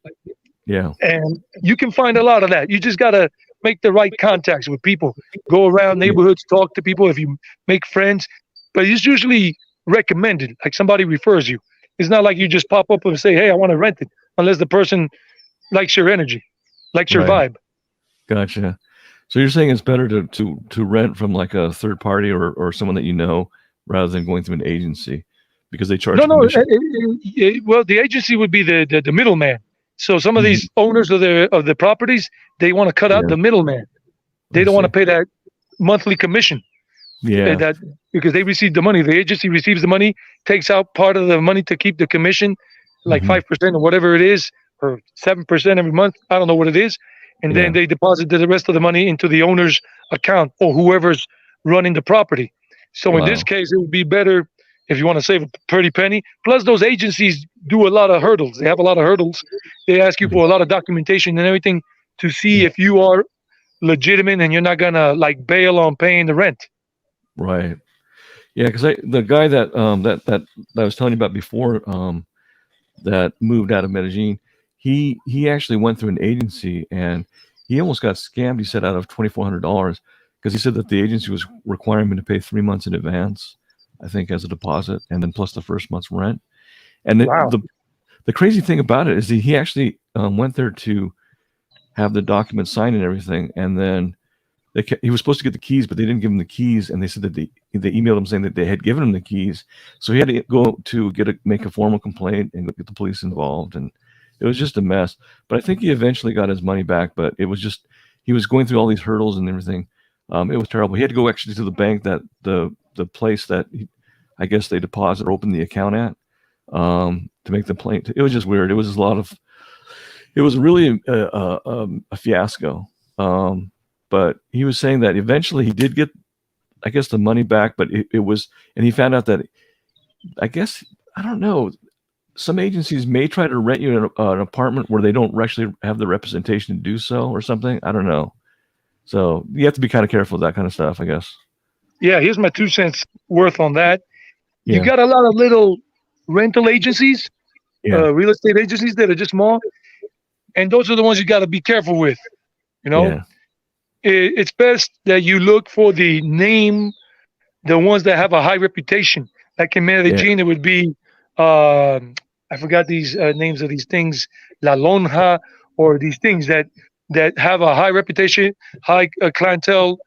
Yeah. and you can find a lot of that. You just got to make the right contacts with people, go around Yeah. neighborhoods, talk to people if you make friends. But it's usually recommended, like somebody refers you. It's not like you just pop up and say, hey, I want to rent it, unless the person likes your energy, likes your Right. vibe. Gotcha. So you're saying it's better to rent from like a third party or someone that you know rather than going through an agency because they charge No, a no. commission. Well, the agency would be the middleman. So some of Hmm. these owners of the properties, they want to cut out Yeah. the middleman. They I don't want to see. pay that monthly commission. Yeah. That because they receive the money. The agency receives the money, takes out part of the money to keep the commission, like Hmm. 5% or whatever it is, or 7% every month. I don't know what it is, and then Yeah. they deposit the rest of the money into the owner's account or whoever's running the property. So in this Wow. case, it would be better if you want to save a pretty penny. Plus, those agencies do a lot of hurdles. They have a lot of hurdles. They ask you Mhm. for a lot of documentation and everything to see Yeah. if you are legitimate and you're not gonna like bail on paying the rent. Right. Yeah, because the guy that I was telling you about before that moved out of Medellin, he actually went through an agency and he almost got scammed. He said out of $2,400 because he said that the agency was requiring him to pay 3 months in advance, I think, as a deposit, and then plus the first month's rent. And Wow. the crazy thing about it is that he actually went there to have the document signed and everything, and then he was supposed to get the keys, but they didn't give him the keys, and they said that they emailed him saying that they had given him the keys, so he had to go to make a formal complaint and get the police involved, and it was just a mess. But I think he eventually got his money back, but it was just he was going through all these hurdles and everything. It was terrible. He had to go actually to the bank that the place that I guess they deposit or open the account at to make the complaint. It was just weird. It was a lot of it was really a fiasco. But he was saying that eventually he did get, I guess, the money back, but it was, and he found out that, I guess, I don't know, some agencies may try to rent you an apartment where they don't actually have the representation to do so or something. I don't know. So you have to be kind of careful with that kind of stuff, I guess. Yeah, here's my 2 cents worth on that. You Yeah. got a lot of little rental agencies, Yeah. real estate agencies that are just small, and those are the ones you got to be careful with. You know, Yeah. it's best that you look for the name, the ones that have a high reputation. Like in Yeah. Medellin, it would be, I forgot these names of these things, La Lonja, or these things that have a high reputation, high clientele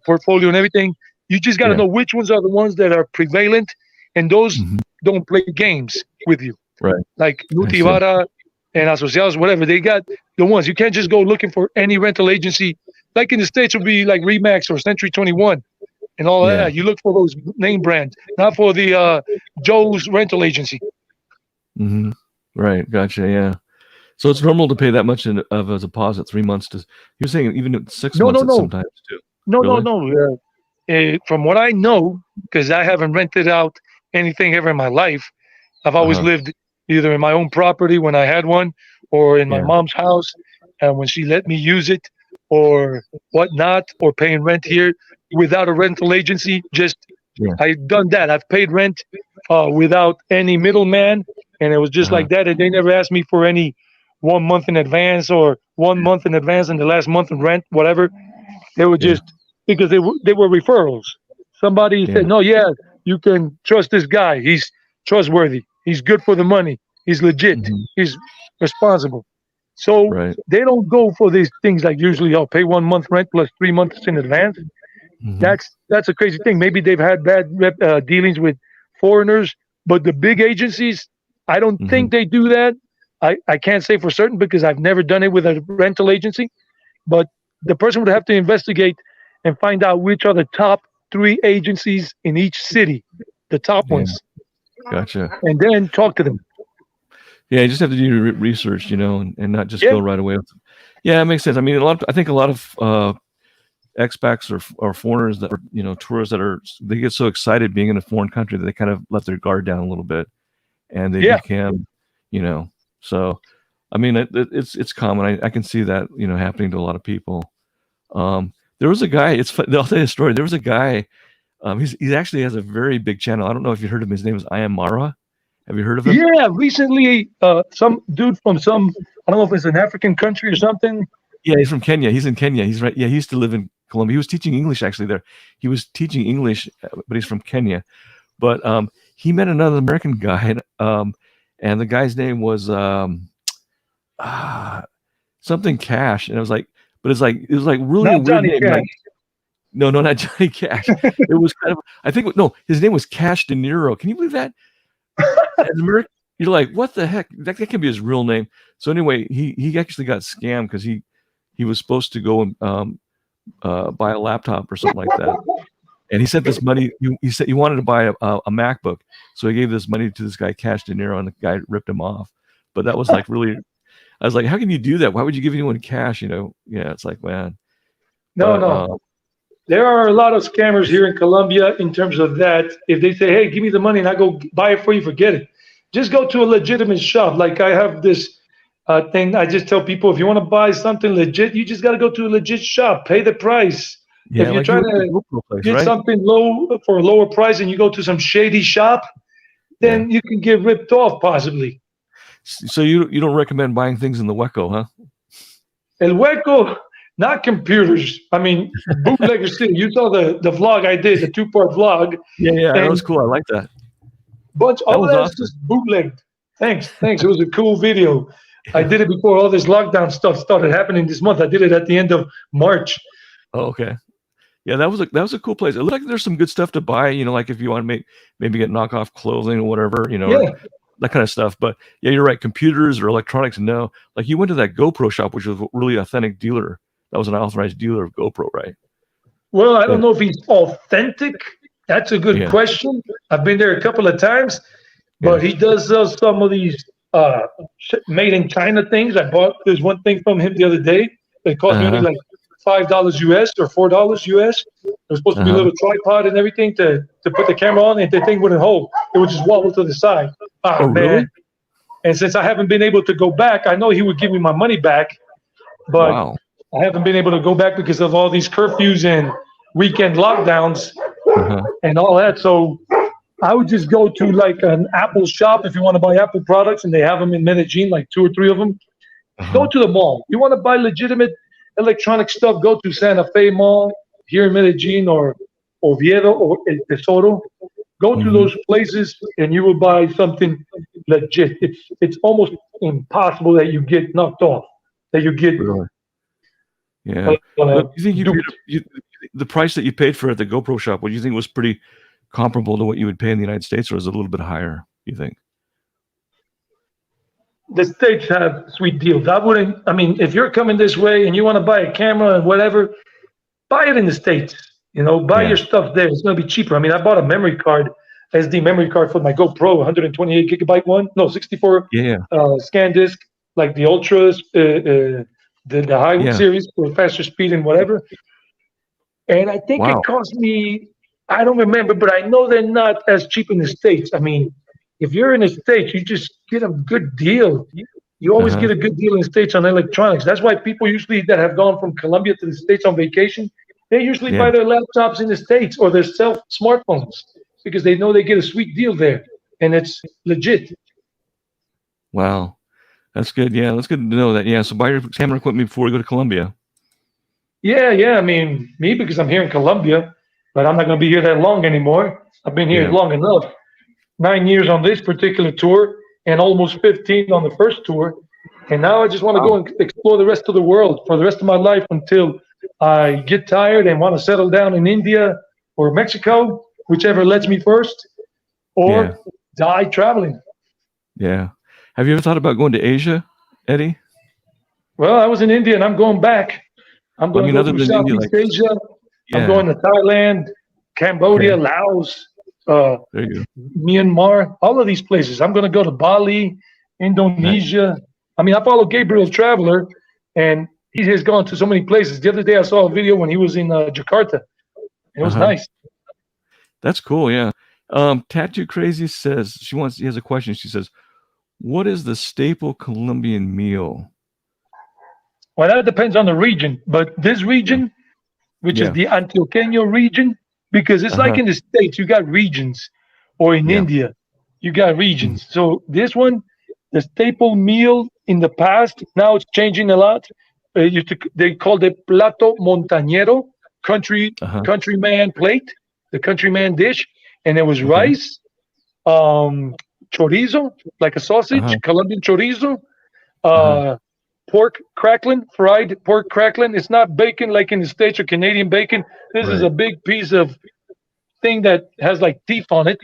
portfolio, and everything. You just got to Yeah. know which ones are the ones that are prevalent, and those Hmm. don't play games with you. Right. Like I see. Nutivara and Asociados, whatever. They got the ones. You can't just go looking for any rental agency. Like in the States, would be like Remax or Century 21 and all of Yeah. that. You look for those name brands, not for the Joe's rental agency. Hmm. Right. Gotcha. Yeah. So it's normal to pay that much of a deposit, 3 months to. He was saying even at six No, months no, at no, sometimes too. no, no, Really? no. From what I know, because I haven't rented out anything ever in my life, I've Uh always huh. lived either in my own property when I had one, or in my Yeah. mom's house, and when she let me use it, or whatnot, or paying rent here without a rental agency. Just Yeah. I've done that. I've paid rent without any middleman, and it was Uh just huh. like that. And they never asked me for any 1 month in advance or 1 month in advance and the last month of rent, whatever. They were Yeah. just because they were referrals. Somebody Yeah. said, "No, yeah, you can trust this guy. He's trustworthy. He's good for the money. He's legit. Hmm. He's responsible." So Right. they don't go for these things like usually I'll pay 1 month rent plus 3 months in advance. Hmm. That's a crazy thing. Maybe they've had bad dealings with foreigners, but the big agencies, I don't Hmm. think they do that. I can't say for certain because I've never done it with a rental agency, but the person would have to investigate and find out which are the top 3 agencies in each city, the top Yeah, ones, gotcha. and then talk to them. Yeah, you just have to do your research, and not just Yeah, go right away. Yeah, it makes sense. I mean, I think a lot of expats or foreigners that are, tourists they get so excited being in a foreign country that they kind of let their guard down a little bit, and they yeah. become, so, I mean, it's common. I can see that, happening to a lot of people. There was a guy, I'll tell you a story. There was a guy, he actually has a very big channel. I don't know if you heard of him. His name is I Am Mara. Have you heard of him? Yeah, recently, some dude from I don't know if it's an African country or something. Yeah, he's from Kenya. He's in Kenya. He's right. Yeah, he used to live in Colombia. He was teaching English actually there. He was teaching English, but he's from Kenya. But he met another American guy, and the guy's name was something Cash, and it was like, but it was like really a Not weird Johnny name. Cash. Like, no, not Johnny Cash. It was kind of, I think, no, his name was Cash De Niro. Can you believe that? As American, you're like, what the heck? That can be his real name. So anyway, he actually got scammed because he was supposed to go and buy a laptop or something like that, and he sent this money. He said he wanted to buy a MacBook, so he gave this money to this guy Cash De Niro, and the guy ripped him off. But that was like really, I was like, how can you do that? Why would you give anyone cash? Yeah, it's like, man. No, But, no. There are a lot of scammers here in Colombia in terms of that. If they say, hey, give me the money and I go buy it for you, forget it. Just go to a legitimate shop. Like I have this thing. I just tell people, if you want to buy something legit, you just got to go to a legit shop, pay the price. yeah, If you're like trying to get right? something low for a lower price and you go to some shady shop, then you can get ripped off possibly. So you don't recommend buying things in the Hueco, huh? El Hueco, not computers. I mean, bootlegger city. You saw the vlog I did, the 2-part vlog. Yeah, that was cool. I like that. But all that's awesome. Just bootlegged. Thanks. It was a cool video. I did it before all this lockdown stuff started happening this month. I did it at the end of March. Oh, okay. Yeah, that was a cool place. It looked like there's some good stuff to buy. Like if you want to maybe get knockoff clothing or whatever, or that kind of stuff. But yeah, you're right. Computers or electronics, no. Like you went to that GoPro shop, which was a really authentic dealer. That was an authorized dealer of GoPro, right? Well, I don't know if he's authentic. That's a good question. I've been there a couple of times, but he does some of these made in China things. There's one thing from him the other day that cost me only like $5 US or $4 US. There's supposed to be a little tripod and everything to put the camera on, and the thing wouldn't hold. It would just wobble to the side. Oh, man. Really? And since I haven't been able to go back, I know he would give me my money back, but I haven't been able to go back because of all these curfews and weekend lockdowns and all that. So I would just go to like an Apple shop if you want to buy Apple products, and they have them in Medellin, like 2 or 3 of them. Go to the mall. You want to buy legitimate electronic stuff, go to Santa Fe Mall here in Medellin or Oviedo or El Tesoro. Go to those places and you will buy something legit. It's almost impossible that you get knocked off, that you get. Really? Yeah. You think the price that you paid for at the GoPro shop, what do you think was pretty comparable to what you would pay in the United States, or is it a little bit higher, you think? The States have sweet deals. I mean, if you're coming this way and you want to buy a camera and whatever, buy it in the States. Buy your stuff there. It's going to be cheaper. I mean, I bought a memory card, SD memory card for my GoPro, 128 gigabyte one. No, 64 scan disk, like the Ultras, the high series for faster speed and whatever. And I think it cost me, I don't remember, but I know they're not as cheap in the States. I mean, if you're in the States, you just get a good deal. You always get a good deal in the States on electronics. That's why people usually that have gone from Colombia to the States on vacation, they usually buy their laptops in the States or their smartphones because they know they get a sweet deal there, and it's legit. Wow. That's good. Yeah, that's good to know that. Yeah, so buy your camera equipment before you go to Colombia. Yeah. I mean, me, because I'm here in Colombia, but I'm not going to be here that long anymore. I've been here long enough. 9 years on this particular tour and almost 15 on the first tour. And now I just want to go and explore the rest of the world for the rest of my life until I get tired and want to settle down in India or Mexico, whichever lets me first, or die traveling. Yeah. Have you ever thought about going to Asia, Eddie? Well, I was in India and I'm going back. I'm I going to mean, go other through than India, Southeast like, Asia. I'm yeah, going to Thailand, Cambodia, okay, Laos, uh, there you go. Myanmar, all of these places. I'm going to go to Bali, Nice. Indonesia. I mean, I follow Gabriel Traveler, and he has gone to so many places. The other day, I saw a video when he was in Jakarta, and it was Uh-huh. nice. That's cool, yeah. Tattoo Crazy says he has a question. She says, "What is the staple Colombian meal?" Well, that depends on the region, but this Yeah. region, which is Yeah. the Antioqueño region, because it's like Uh-huh. in the States, you got regions, or in Yeah. India, you got Mhm. regions. So this one, the staple meal in the past, now it's changing a lot. They called it plato montañero, Uh-huh. countryman plate, the countryman dish, and it was Okay. rice, chorizo, like a Uh-huh. sausage, Colombian chorizo, Uh-huh. uh, pork crackling, fried pork crackling. It's not bacon like in the States or Canadian bacon. This is Right. a big piece of thing that has like teeth on it.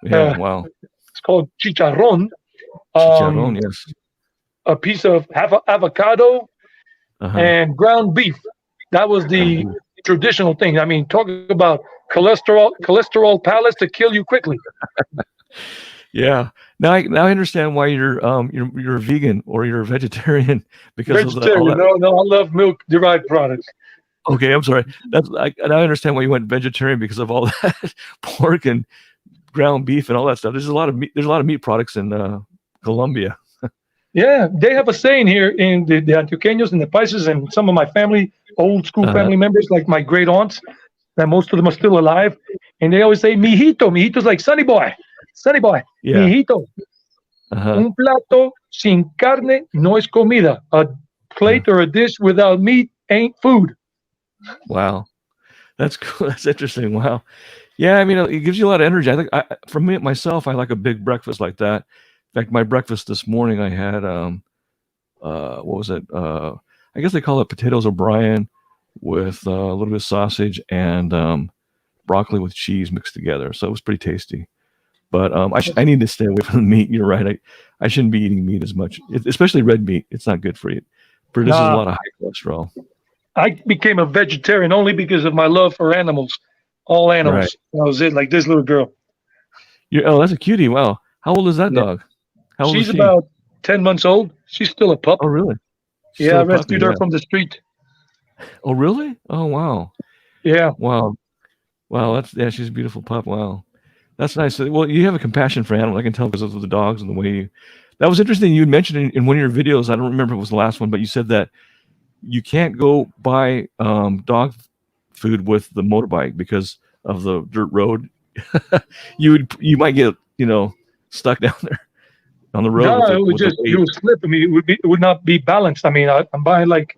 Yeah. Uh, Wow. it's called chicharron. Chicharrón, Um, yes. a piece of avocado Uh-huh. and ground beef. That was Ground the beef. traditional thing. I mean, talk about cholesterol palace to kill you quickly. Yeah. Now I understand why you're a vegan or you're a vegetarian because of the all Vegetarian. that. No, no, I love milk derived products. Okay, I'm sorry. Now I understand why you went vegetarian because of all that pork and ground beef and all that stuff. There's a lot of meat. There's a lot of meat products in Colombia. Yeah, they have a saying here in the Antioqueños and the Paises and some of my family, old school Uh, family members, like my great aunts, that most of them are still alive. And they always say, mijito. Mijito's like, sonny boy, yeah. mijito. Uh-huh. Un plato sin carne no es comida. A Uh-huh. plate or a dish without meat ain't food. Wow. That's cool. That's interesting. Wow. Yeah, I mean, it gives you a lot of energy. I think for me myself, I like a big breakfast like that. In fact, my breakfast this morning, I had what was it? I guess they call it potatoes O'Brien with a little bit of sausage and broccoli with cheese mixed together. So it was pretty tasty. But I need to stay away from the meat. You're right. I shouldn't be eating meat as much, especially red meat. It's not good for you. Produces a Nah, lot of high cholesterol. I became a vegetarian only because of my love for animals, all Right. animals. That was it. Like this little girl. Oh, that's a cutie. Wow. How old is that Yeah. dog? How old is She's she? about 10 months old. She's still a pup. Oh, really? She's Yeah, still I a puppy. rescued her Yeah. from the street. Oh, really? Oh, wow. Yeah. Wow. Wow. Yeah, she's a beautiful pup. Wow. That's nice. Well, you have a compassion for animals. I can tell because of the dogs and the way you. That was interesting. You mentioned in one of your videos. I don't remember if it was the last one, but you said that you can't go buy dog food with the motorbike because of the dirt road. You might get stuck down there on the road No, it would with the just it weight. would slip. I mean, it would not be balanced. I mean, I'm buying like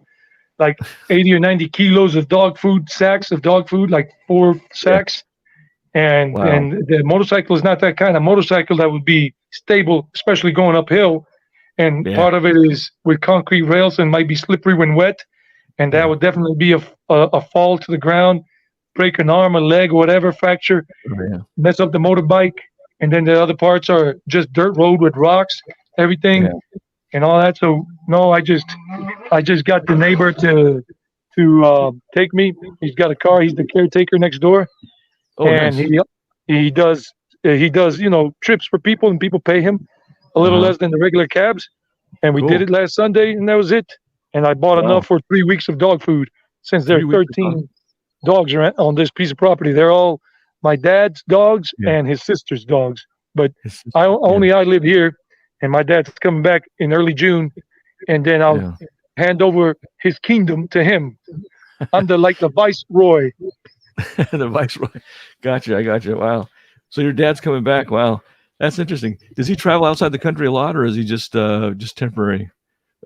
80 or 90 kilos of dog food, sacks of dog food, like 4 Yeah. sacks. And Wow. the motorcycle is not that kind of motorcycle that would be stable, especially going uphill. And Yeah. part of it is with concrete rails and might be slippery when wet. And that Yeah. would definitely be a fall to the ground, break an arm, a leg, or whatever, fracture, Oh, yeah. mess up the motorbike. And then the other parts are just dirt road with rocks, everything, Yeah. and all that. So no, I just got the neighbor to take me. He's got a car. He's the caretaker next door, Oh, and nice. he does trips for people, and people pay him a little Uh-huh. less than the regular cabs. And we did Cool. it last Sunday, and that was it. And I bought Wow. enough for 3 weeks of dog food, since there are 3 weeks of dog. 13 dogs on this piece of property. They're all my dad's dogs Yeah. and his sister's dogs. But His sister. I Yeah. only I live here, and my dad's coming back in early June, and then I'll Yeah. hand over his kingdom to him. I'm like the viceroy. The viceroy. Gotcha. I gotcha. Wow. So your dad's coming back. Wow. That's interesting. Does he travel outside the country a lot, or is he just temporary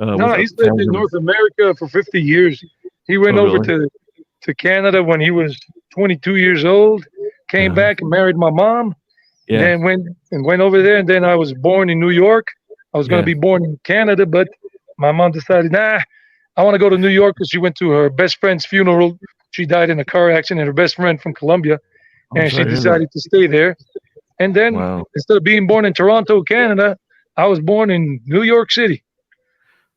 No, with he's lived family in members? North America for 50 years. He went Oh, over really? to Canada when he was 22 years old, came Uh-huh. back and married my mom, Yeah. then went over there. And then I was born in New York. I was going Yeah. to be born in Canada, but my mom decided, nah, I want to go to New York, because she went to her best friend's funeral. She died in a car accident, her best friend from Colombia, I'm and she sorry to hear that. decided to stay there. And then Wow. instead of being born in Toronto, Canada, I was born in New York City.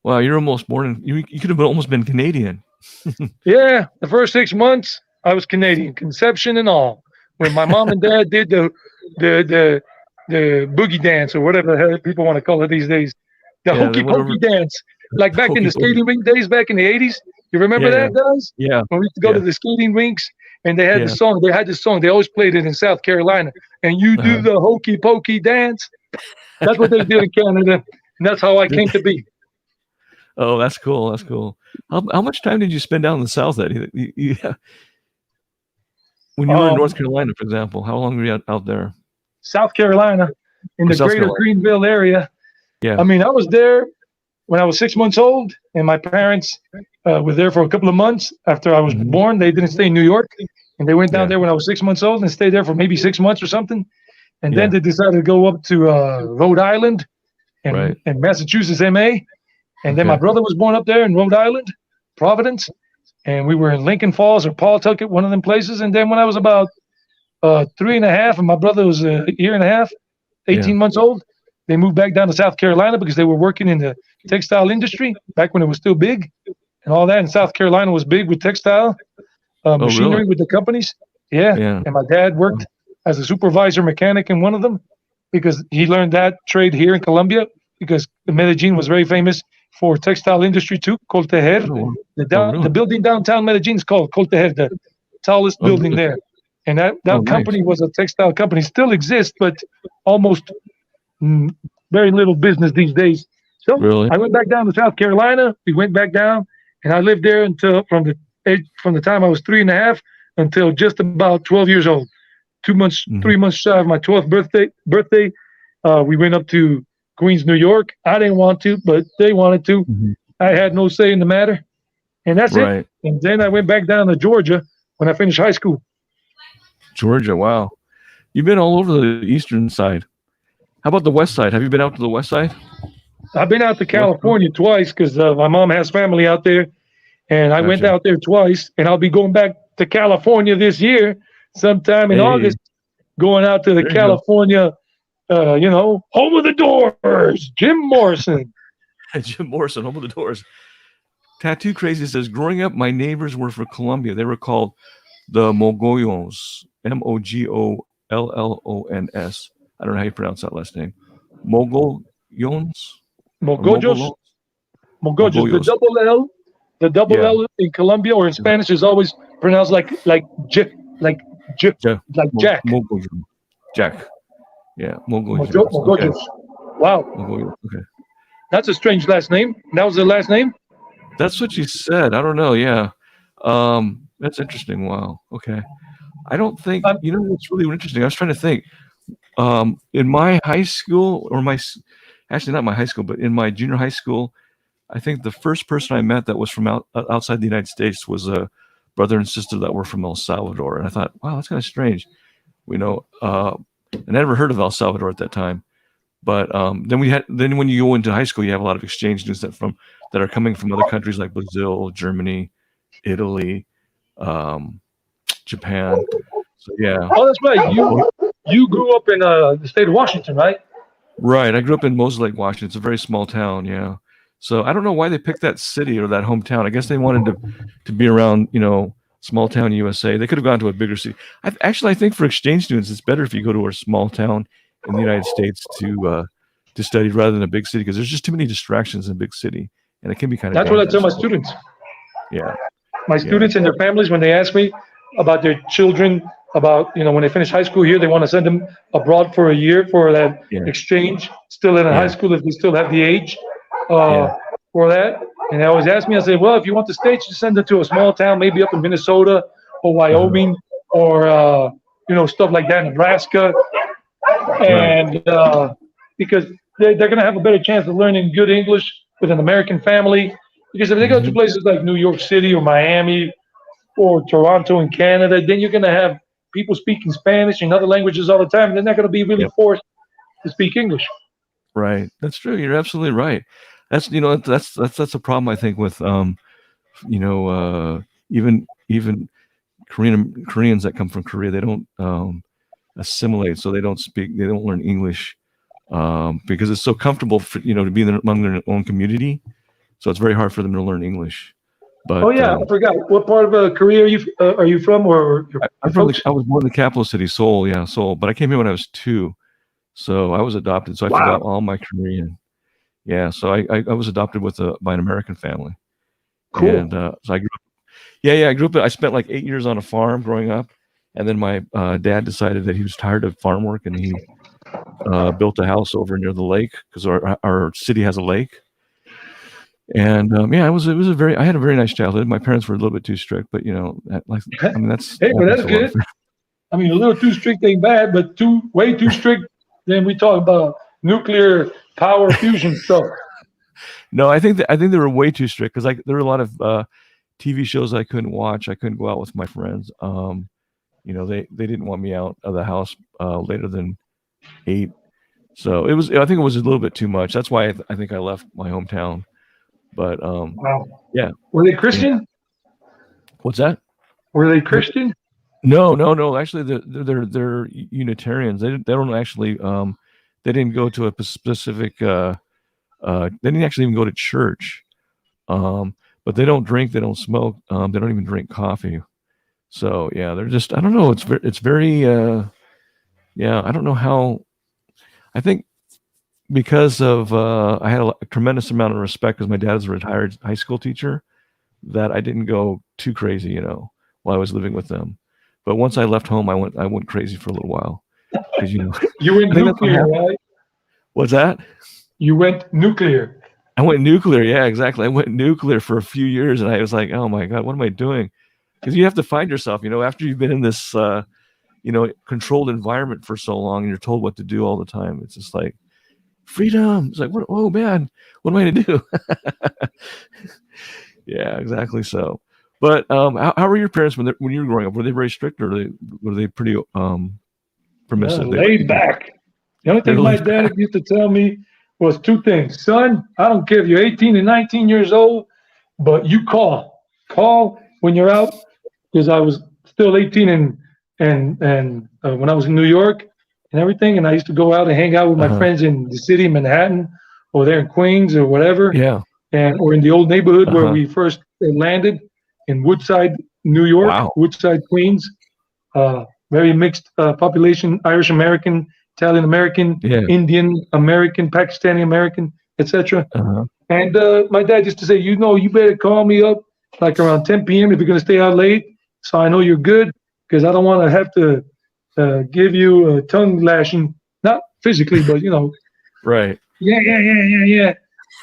Wow, you're almost born in. You could have almost been Canadian. Yeah, the first 6 months I was Canadian, conception and all. When my mom and dad did the the the boogie dance or whatever the hell people want to call it these days, the Yeah, they hokey went over pokey dance, like back in hokey the pokey. skating rink days back in the 80s. You remember Yeah, yeah, that, guys? yeah, When we used to go to yeah, the skating rinks and they had the yeah. song, they had this song, they always played it in South Carolina. And you do Uh-huh. the hokey pokey dance. That's what they did in Canada. And that's how I came to be. Oh, that's cool. That's cool. How much time did you spend down in the South? When you were in Um, North Carolina, for example, how long were you out there? South Carolina, in Or the South greater Carolina? Greenville area. Yeah. I mean, I was there when I was 6 months old, and my parents were there for a couple of months after I was Mhm. born. They didn't stay in New York, and they went down Yeah. there when I was 6 months old and stayed there for maybe 6 months or something. And then Yeah. they decided to go up to Rhode Island Right. and Massachusetts, MA. And then my Okay. brother was born up there in Rhode Island, Providence, and we were in Lincoln Falls or Pawtucket, one of them places. And then when I was about 3.5, and my brother was a year and a half, Yeah. 18 months old, they moved back down to South Carolina because they were working in the textile industry back when it was still big and all that. And South Carolina was big with textile Oh, really? machinery with the companies. Yeah. Yeah. And my dad worked as a supervisor mechanic in one of them because he learned that trade here in Colombia because Medellin was very famous for textile industry too, Coltejer. Oh, oh, The really? building downtown Medellin is called Coltejer, the tallest Oh, building really? there. And Oh, that nice. company was a textile company, still exists, but almost very little business these days. So Really? I went back down to South Carolina. We went back down, and I lived there until from the time I was 3.5 until just about 12 years old. 2 months, Mhm. 3 months shy of my 12th birthday, we went up to Queens, New York. I didn't want to, but they wanted to. Mhm. I had no say in the matter, and that's it. Right. And then I went back down to Georgia when I finished high school. Georgia. Wow. You've been all over the eastern side. How about the west side? Have you been out to the west side? I've been out to West Coast? California twice because my mom has family out there, and I went Gotcha. out there twice. And I'll be going back to California this year, sometime in Hey, August, going out to the there you go. California, home of the Doors, Jim Morrison. Jim Morrison, home of the Doors. Tattoo Crazy says, growing up, my neighbors were from Colombia. They were called the Mogollons, Mogollons. I don't know how you pronounce that last name. Mogollons or Mogojos, Mogolons? Mogojos. Mogollos. The double Yeah. L in Colombia or in Spanish is always pronounced like J, Yeah. like Jack. Mogollos. Jack. Yeah. Mogollos. Okay. Mogojos. Wow, Mogollos. Okay. that's a strange last name. That was the last name. That's what you said. I don't know. Yeah. That's interesting. Wow. Okay. I don't think, Um, what's really interesting. I was trying to think. In my high school, actually not my high school, but in my junior high school, I think the first person I met that was from outside the United States was a brother and sister that were from El Salvador, and I thought, wow, that's kind of strange. I never heard of El Salvador at that time. But then when you go into high school, you have a lot of exchange students that are coming from other countries like Brazil, Germany, Italy, Japan. So yeah. Oh, that's right. You grew up in the state of Washington, right? Right. I grew up in Mosley Lake, Washington. It's a very small town. Yeah. So I don't know why they picked that city or that hometown. I guess they wanted to be around, small town USA. They could have gone to a bigger city. I think for exchange students, it's better if you go to a small town in the United States to study rather than a big city because there's just too many distractions in a big city, and it can be kind of That's what I tell my dangerous. students. Yeah. My Yeah. students and their families, when they ask me about their children, about when they finish high school here, they want to send them abroad for a year for that Yeah. exchange, still in high Yeah. school if they still have the age Yeah. for that. And they always ask me, I say, well, if you want the states, just send it to a small town, maybe up in Minnesota or Wyoming or stuff like that, Nebraska, Right. and because they're going to have a better chance of learning good English with an American family. Because if they go to Mhm. places like New York City or Miami or Toronto in Canada, then you're going to have people speaking Spanish and other languages all the time. And they're not going to be really Yep. forced to speak English. Right. That's true. You're absolutely right. That's a problem I think with even Koreans that come from Korea. They don't assimilate, so they don't learn English because it's so comfortable for, to be among their own community. So it's very hard for them to learn English. But Oh yeah, I forgot. What part of Korea are you from, or your I'm folks? I was born in the capital city, Seoul. Yeah, Seoul. But I came here when I was 2, so I was adopted. So I forgot Wow, all my Korean. Yeah, so I was adopted by an American family, and cool. so I grew up. Yeah, I grew up. I spent like 8 years on a farm growing up, and then my dad decided that he was tired of farm work, and he built a house over near the lake because our city has a lake. And yeah, it was I had a very nice childhood. My parents were a little bit too strict, but that's Hey, but happens that's to a lot of good. I mean, a little too strict ain't bad, but way too strict, then we talk about nuclear power fusion stuff. No, I think they were way too strict because there were a lot of TV shows I couldn't watch. I couldn't go out with my friends. They didn't want me out of the house later than 8. So I think it was a little bit too much. That's why I think I left my hometown. But Wow. yeah, Were they yeah. Christian? What's that? Were they Christian? No. Actually, they're Unitarians. They don't actually. They didn't go to a specific. They didn't actually even go to church. But they don't drink. They don't smoke. They don't even drink coffee. So yeah, they're just. I don't know. It's very. Yeah, I don't know how. I think because of I had a tremendous amount of respect because my dad is a retired high school teacher, that I didn't go too crazy, while I was living with them. But once I left home, I went crazy for a little while because You went I think that's what nuclear, happened. right? What's that? You went nuclear. I went nuclear. Yeah, exactly. I went nuclear for a few years, and I was like, oh my god, what am I doing? Because you have to find yourself, after you've been in this, controlled environment for so long, and you're told what to do all the time. It's just like freedom. It's like, what? Oh man, what am I going to do? Yeah, exactly. So, but how were your parents when you were growing up? Were they very strict, or were they pretty permissive? They let you Laid do. back. The only They're thing my laid dad back. used to tell me was two things. Son, I don't care if you're 18 and 19 years old, but you call. Call when you're out, because I was still 18 and when I was in New York and everything, and I used to go out and hang out with my Uh-huh. friends in the city, Manhattan, or there in Queens or whatever, Yeah. and or in the old neighborhood where Uh-huh. we first landed in Woodside, New York, Wow. Woodside, Queens. Very mixed population: Irish American, Italian American, Yeah. Indian American, Pakistani American, etc. Uh-huh. And my dad used to say, you better call me up like around 10 p.m. if you're going to stay out late, so I know you're good, because I don't want to have to give you a tongue lashing, not physically, but Right. yeah,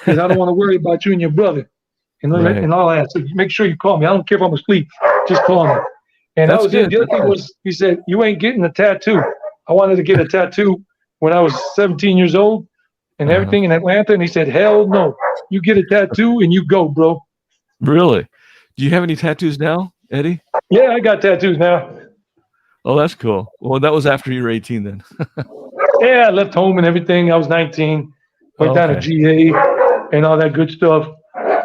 because I don't want to worry about you and your brother Right. and all that. So make sure you call me. I don't care if I'm asleep, just call me. And that That's was it. good. The other That's thing good. was, he said, you ain't getting a tattoo. I wanted to get a tattoo when I was 17 years old and Uh-huh. everything in Atlanta. And he said, hell no. You get a tattoo and you go, bro. Really? Do you have any tattoos now, Eddie? Yeah, I got tattoos now. Oh, that's cool. Well, that was after you were 18 then. Yeah, I left home and everything. I was 19, went down to Okay. GA and all that good stuff.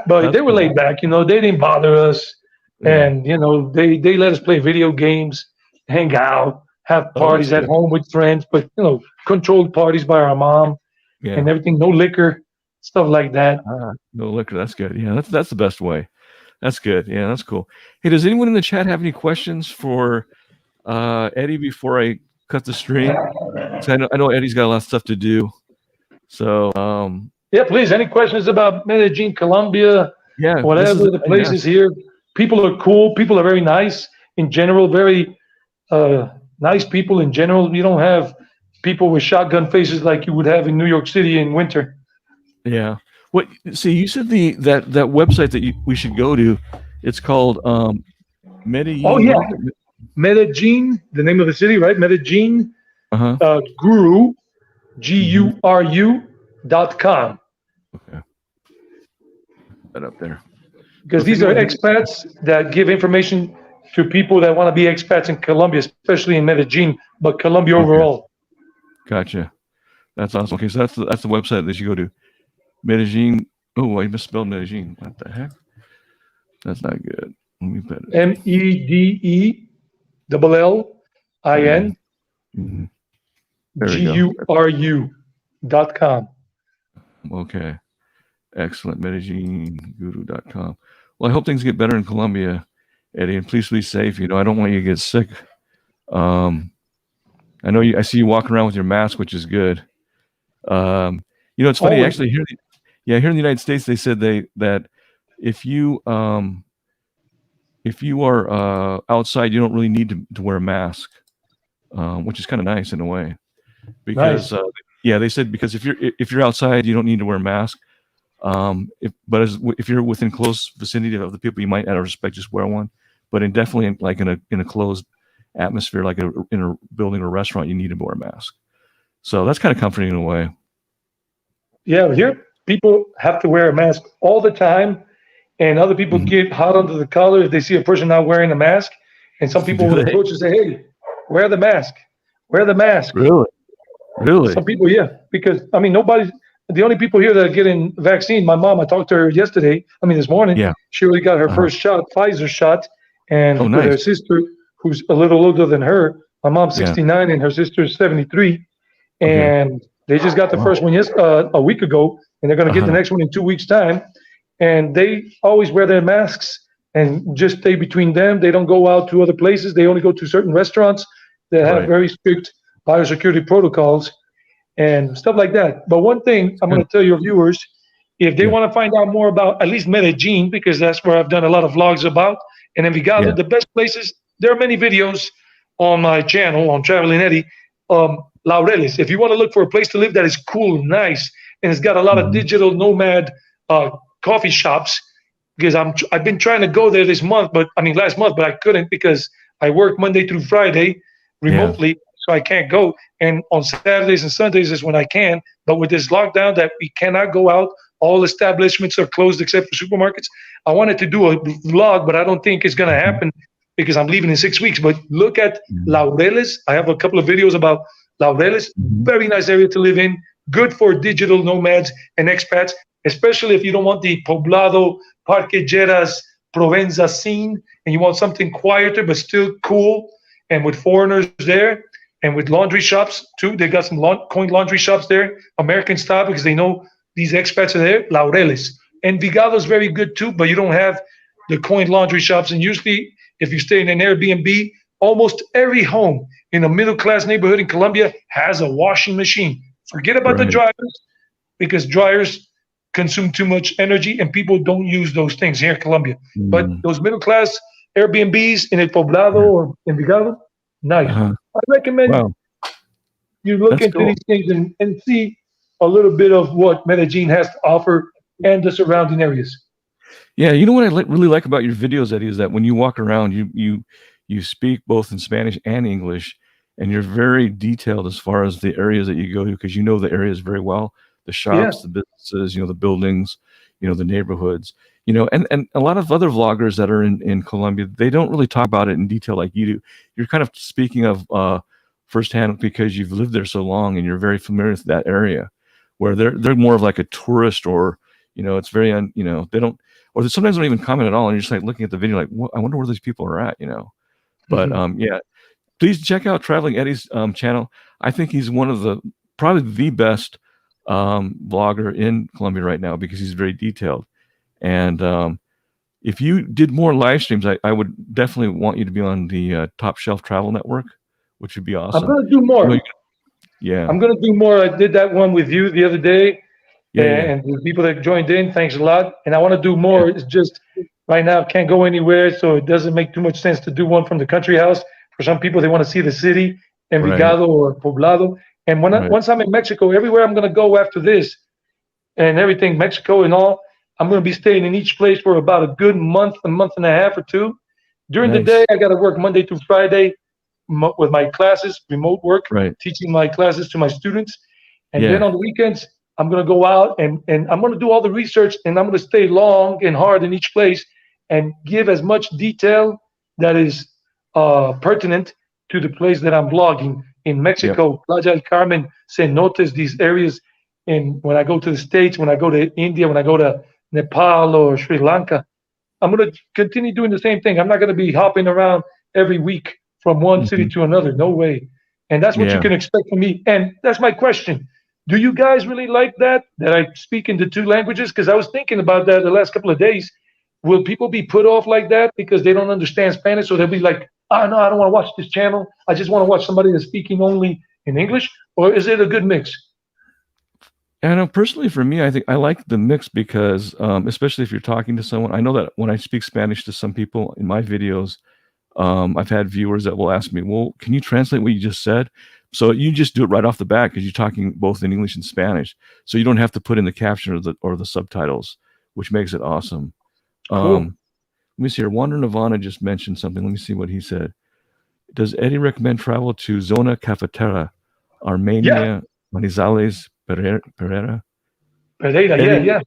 But That's they were cool. laid back, they didn't bother us. Yeah. And, they let us play video games, hang out, have Oh, that's parties at good. home with friends, but, controlled parties by our mom and Yeah. everything, no liquor, stuff like that. No liquor. That's good. Yeah, that's the best way. That's good. Yeah, that's cool. Hey, does anyone in the chat have any questions for Eddie before I cut the stream? So I know Eddie's got a lot of stuff to do. So Yeah, please. Any questions about Medellin, Colombia, yeah, this is whatever the yeah, places here? People are cool. People are very nice in general. Very nice people in general. You don't have people with shotgun faces like you would have in New York City in winter. yeah. What? See, you said that website that we should go to. It's called Oh Medellin. yeah, What is it? Medellin, the name of the city, right? Medellin Uh-huh. Guru, Mm-hmm. GURU.com. Okay. That up there. Because So if these are anyone has, expats that give information to people that want to be expats in Colombia, especially in Medellin, but Colombia okay, overall. gotcha. That's awesome. Okay, so that's the website that you go to. Medellin. Oh, I misspelled Medellin. What the heck? That's not good. Let me put it. MEDELLIN Mm-hmm. There we go. GURU. .com. Okay. Excellent. MedellinGuru.com. Well, I hope things get better in Colombia, Eddie, and please be safe. You know, I don't want you to get sick. I know you. I see you walking around with your mask, which is good. You know, it's funny Always. actually. Here in the United States, they said that if you are outside, you don't really need to wear a mask, which is kind of nice in a way. Because Nice. they said because if you're outside, you don't need to wear a mask. If you're within close vicinity of the people, you might, out of respect, just wear one. But definitely like in a closed atmosphere, like in a building or restaurant, you need to wear a mask. So that's kind of comforting in a way. Yeah, here people have to wear a mask all the time, and other people get hot under the collar if they see a person not wearing a mask. And some people Do will they? approach and say, "Hey, wear the mask. Wear the mask." Really? Really? Some people, yeah, because I mean, nobody's the only people here that are getting vaccine. My mom, I talked to her yesterday. I mean, this morning, Yeah. she already got her Uh-huh. first shot, Pfizer shot, and Oh, with her nice. sister, who's a little older than her. My mom's Yeah. 69 and her sister's 73, Okay. and they just got the Wow. first one a week ago, and they're going to get the Uh-huh. next one in 2 weeks' time. And they always wear their masks and just stay between them. They don't go out to other places. They only go to certain restaurants that have Right. very strict biosecurity protocols and stuff like that. But one thing I'm going Good. to tell your viewers, if they Yeah. want to find out more about at least Medellin, because that's where I've done a lot of vlogs about, and Envigado, Yeah. the best places, there are many videos on my channel on Traveling Eddie. Laureles, if you want to look for a place to live that is cool, nice, and it's got a lot of Mhm. digital nomad coffee shops, because I've been trying to go there this month, but I mean last month, but I couldn't because I work Monday through Friday remotely, so I can't go. And on Saturdays and Sundays is when I can. But with this lockdown that we cannot go out, all establishments are closed except for supermarkets. I wanted to do a vlog, but I don't think it's going to happen because I'm leaving in 6 weeks. But look at Laureles. I have a couple of videos about Laureles. Very nice area to live in. Good for digital nomads and expats, especially if you don't want the Poblado, Parquejeras, Provenza scene and you want something quieter but still cool and with foreigners there and with laundry shops too. They got some coin laundry shops there, American style, because they know these expats are there. Laureles. Envigado's very good too, but you don't have the coin laundry shops. And usually, if you stay in an Airbnb, almost every home in a middle class neighborhood in Colombia has a washing machine. Forget about the Right. dryers because dryers consume too much energy and people don't use those things here in Colombia. But those middle class Airbnbs in El Poblado or Envigado, nice. Uh-huh. I recommend Wow. you look That's into cool. these things and see a little bit of what Medellin has to offer and the surrounding areas. Yeah, you know what I really like about your videos, Eddie, is that when you walk around, you speak both in Spanish and English, and you're very detailed as far as the areas that you go to because you know the areas very well, the shops, the businesses, the buildings, the neighborhoods, and a lot of other vloggers that are in Colombia, they don't really talk about it in detail like you do. You're kind of speaking of firsthand because you've lived there so long and you're very familiar with that area, where they're more of like a tourist or it's very they don't. Or sometimes they don't even comment at all, and you're just like looking at the video, like, I wonder where these people are at, But yeah, please check out Traveling Eddie's channel. I think he's one of probably the best vlogger in Colombia right now because he's very detailed. And if you did more live streams, I would definitely want you to be on the Top Shelf Travel Network, which would be awesome. I'm gonna do more. Yeah, I'm gonna do more. I did that one with you the other day. yeah. And the people that joined in, thanks a lot. And I want to do more. It's just right now can't go anywhere, so it doesn't make too much sense to do one from the country house. For some people, they want to see the city, Envigado or Poblado. And once I'm in Mexico, everywhere I'm going to go after this and everything, Mexico and all, I'm going to be staying in each place for about a good month and a half or two. During the day, I got to work Monday through Friday with my classes, remote work, teaching my classes to my students. And then on the weekends, I'm going to go out and I'm going to do all the research and I'm going to stay long and hard in each place and give as much detail that is pertinent to the place that I'm vlogging in Mexico, Playa del Carmen, cenotes, these areas. And when I go to the States, when I go to India, when I go to Nepal or Sri Lanka, I'm going to continue doing the same thing. I'm not going to be hopping around every week from one city to another. No way. And that's what you can expect from me. And that's my question. Do you guys really like that I speak into two languages? Because I was thinking about that the last couple of days. Will people be put off like that because they don't understand Spanish? So they'll be like, oh, no, I don't want to watch this channel. I just want to watch somebody that's speaking only in English. Or is it a good mix? And personally, for me, I think I like the mix because, especially if you're talking to someone, I know that when I speak Spanish to some people in my videos, I've had viewers that will ask me, well, can you translate what you just said? So you just do it right off the bat because you're talking both in English and Spanish. So you don't have to put in the caption or the subtitles, which makes it awesome. Cool. Let me see here. Wander Nirvana just mentioned something. Let me see what he said. Does Eddie recommend travel to Zona Cafetera, Armenia, Manizales, Pereira? Pereira, Eddie, yeah.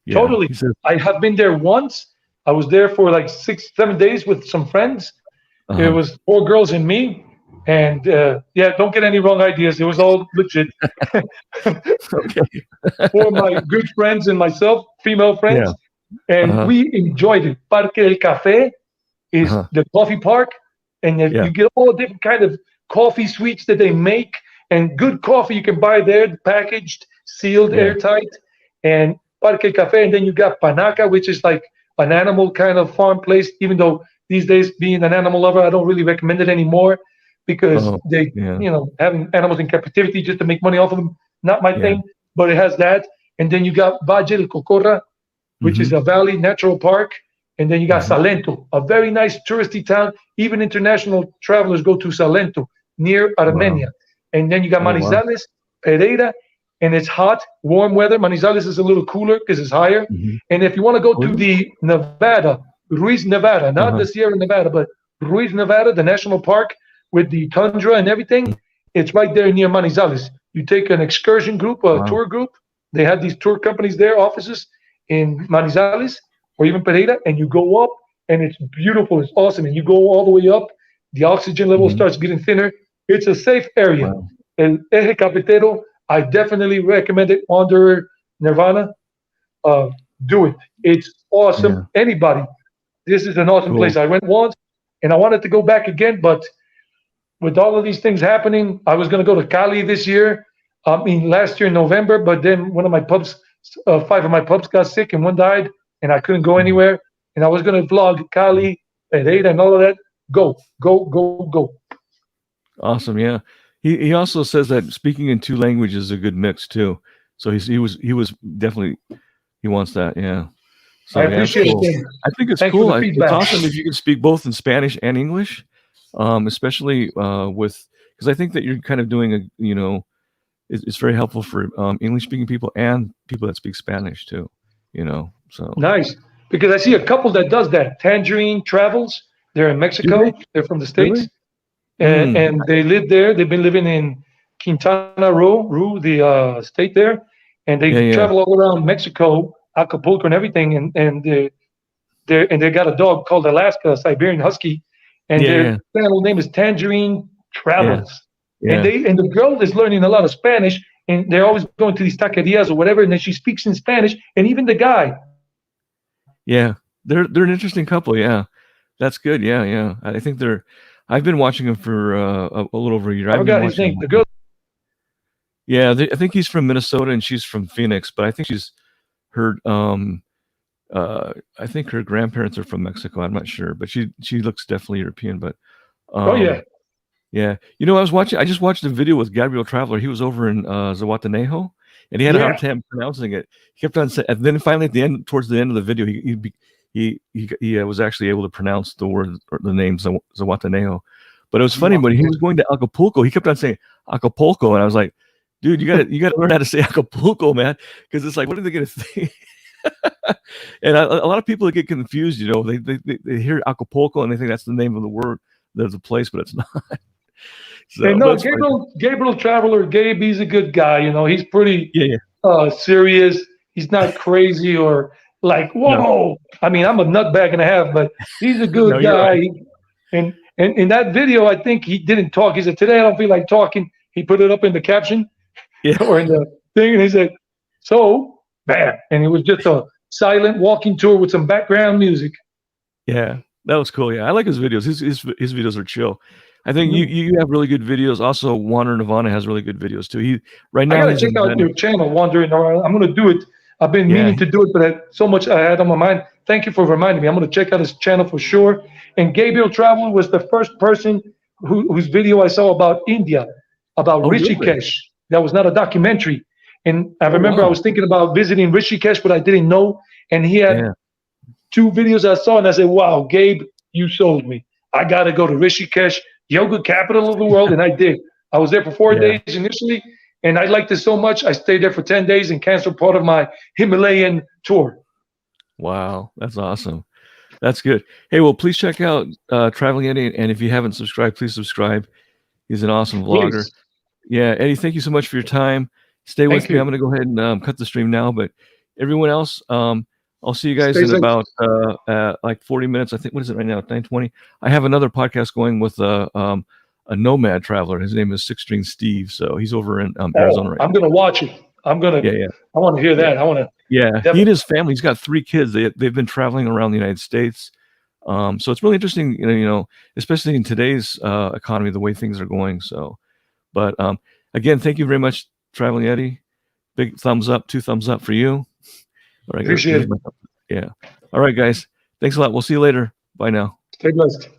yeah. Totally. He says, I have been there once. I was there for like 6, 7 days with some friends. It was 4 girls and me. And yeah, don't get any wrong ideas. It was all legit. okay. For my good friends and myself, female friends. And we enjoyed it. Parque del Café is the coffee park. And you get all different kind of coffee sweets that they make. And good coffee you can buy there, packaged, sealed, airtight. And Parque del Café. And then you got Panaca, which is like an animal kind of farm place. Even though these days, being an animal lover, I don't really recommend it anymore. Because they, having animals in captivity just to make money off of them, not my thing. But it has that, and then you got Valle del Cocorra, which is a valley natural park, and then you got Salento, a very nice touristy town. Even international travelers go to Salento near Armenia, and then you got Manizales, Pereira, and it's hot, warm weather. Manizales is a little cooler because it's higher, and if you want to go to the Nevada, Ruiz Nevada, not the Sierra Nevada, but Ruiz Nevada, the national park, with the tundra and everything, it's right there near Manizales. You take an excursion group, a tour group. They have these tour companies there, offices in Manizales or even Pereira, and you go up, and it's beautiful. It's awesome. And you go all the way up. The oxygen level starts getting thinner. It's a safe area. El Eje Cafetero, I definitely recommend it. Wanderer, Nirvana, do it. It's awesome. Anybody. This is an awesome place. I went once, and I wanted to go back again, but with all of these things happening, I was going to go to Cali this year. Last year in November, but then one of my pups, 5 of my pups got sick and one died, and I couldn't go anywhere. And I was going to vlog Cali, Pereira, and all of that. Go. Awesome, yeah. He also says that speaking in 2 languages is a good mix too. So he was definitely, he wants that, yeah. So I appreciate it. I think it's cool. It's awesome if you can speak both in Spanish and English. Especially because I think that you're kind of doing it's very helpful for English speaking people and people that speak Spanish too, so nice, because I see a couple that does that. Tangerine Travels, they're in Mexico. They're from the States. Really? And they live there. They've been living in Quintana Roo, the state there, and they travel all around Mexico, Acapulco and everything, and they got a dog called Alaska, a Siberian Husky. And their channel name is Tangerine Travels. And the girl is learning a lot of Spanish, and they're always going to these taquerias or whatever, and then she speaks in Spanish, and even the guy. Yeah, they're an interesting couple. Yeah, that's good. Yeah. I think I've been watching them for a little over a year. I forgot his name. The girl. Yeah, I think he's from Minnesota and she's from Phoenix, but I think she's heard. I think her grandparents are from Mexico. I'm not sure, but she looks definitely European. But yeah. I just watched a video with Gabriel Traveler. He was over in Zahuatanejo, and he had a hard time pronouncing it. He kept on saying, and then finally towards the end of the video, he was actually able to pronounce the word or the name Zahuatanejo. But it was funny when he was going to Acapulco. He kept on saying Acapulco, and I was like, dude, you got to learn how to say Acapulco, man, because it's like, what are they going to think? And a lot of people get confused, they hear Acapulco and they think that's the name of the word, the place, but it's not. So, hey, no, Gabriel Traveler, Gabe, he's a good guy. He's pretty serious. He's not crazy or like, whoa. No. I mean, I'm a nutbag and a half, but he's a good guy. Right. And in that video, I think he didn't talk. He said, today I don't feel like talking. He put it up in the caption or in the thing, and he said, so bad. And it was just a silent walking tour with some background music. Yeah, that was cool. Yeah, I like his videos. His videos are chill. I think you have really good videos. Also, Wander Nirvana has really good videos too. Right I now gotta he's check out inventing. your channel, Wandering Around. I'm gonna do it. I've been Yeah, meaning to do it, but I had so much I had on my mind. Thank you for reminding me. I'm gonna check out his channel for sure. And Gabriel Travel was the first person whose video I saw about India, about Oh, really? Rishikesh. That was not a documentary. And I Oh, remember I wow. was thinking about visiting Rishikesh, but I didn't know. And he had Yeah, 2 videos I saw, and I said, "Wow, Gabe, you sold me. I got to go to Rishikesh, yoga capital of the world," and I did. I was there for four yeah. days initially, and I liked it so much I stayed there for 10 days and canceled part of my Himalayan tour. Wow, that's awesome. That's good. Hey, well, please check out Traveling Eddie, and if you haven't subscribed, please subscribe. He's an awesome vlogger. Please, Yeah, Eddie, thank you so much for your time. Stay thank with me. I'm you. going to go ahead and cut the stream now. But everyone else, I'll see you guys Stay in safe. about like 40 minutes. I think, what is it right now? 9:20. I have another podcast going with a nomad traveler. His name is Six String Steve. So he's over in Arizona Oh, right I'm now. gonna watch it. Yeah, yeah, I want to hear yeah, that. I want to yeah. He and definitely his family. He's got 3 kids. They've been traveling around the United States. So it's really interesting, especially in today's economy, the way things are going. So, but again, thank you very much, Traveling Eddie. Big thumbs up, 2 thumbs up for you. All right, appreciate there's it. my, yeah. All right, guys. Thanks a lot. We'll see you later. Bye now. Stay blessed.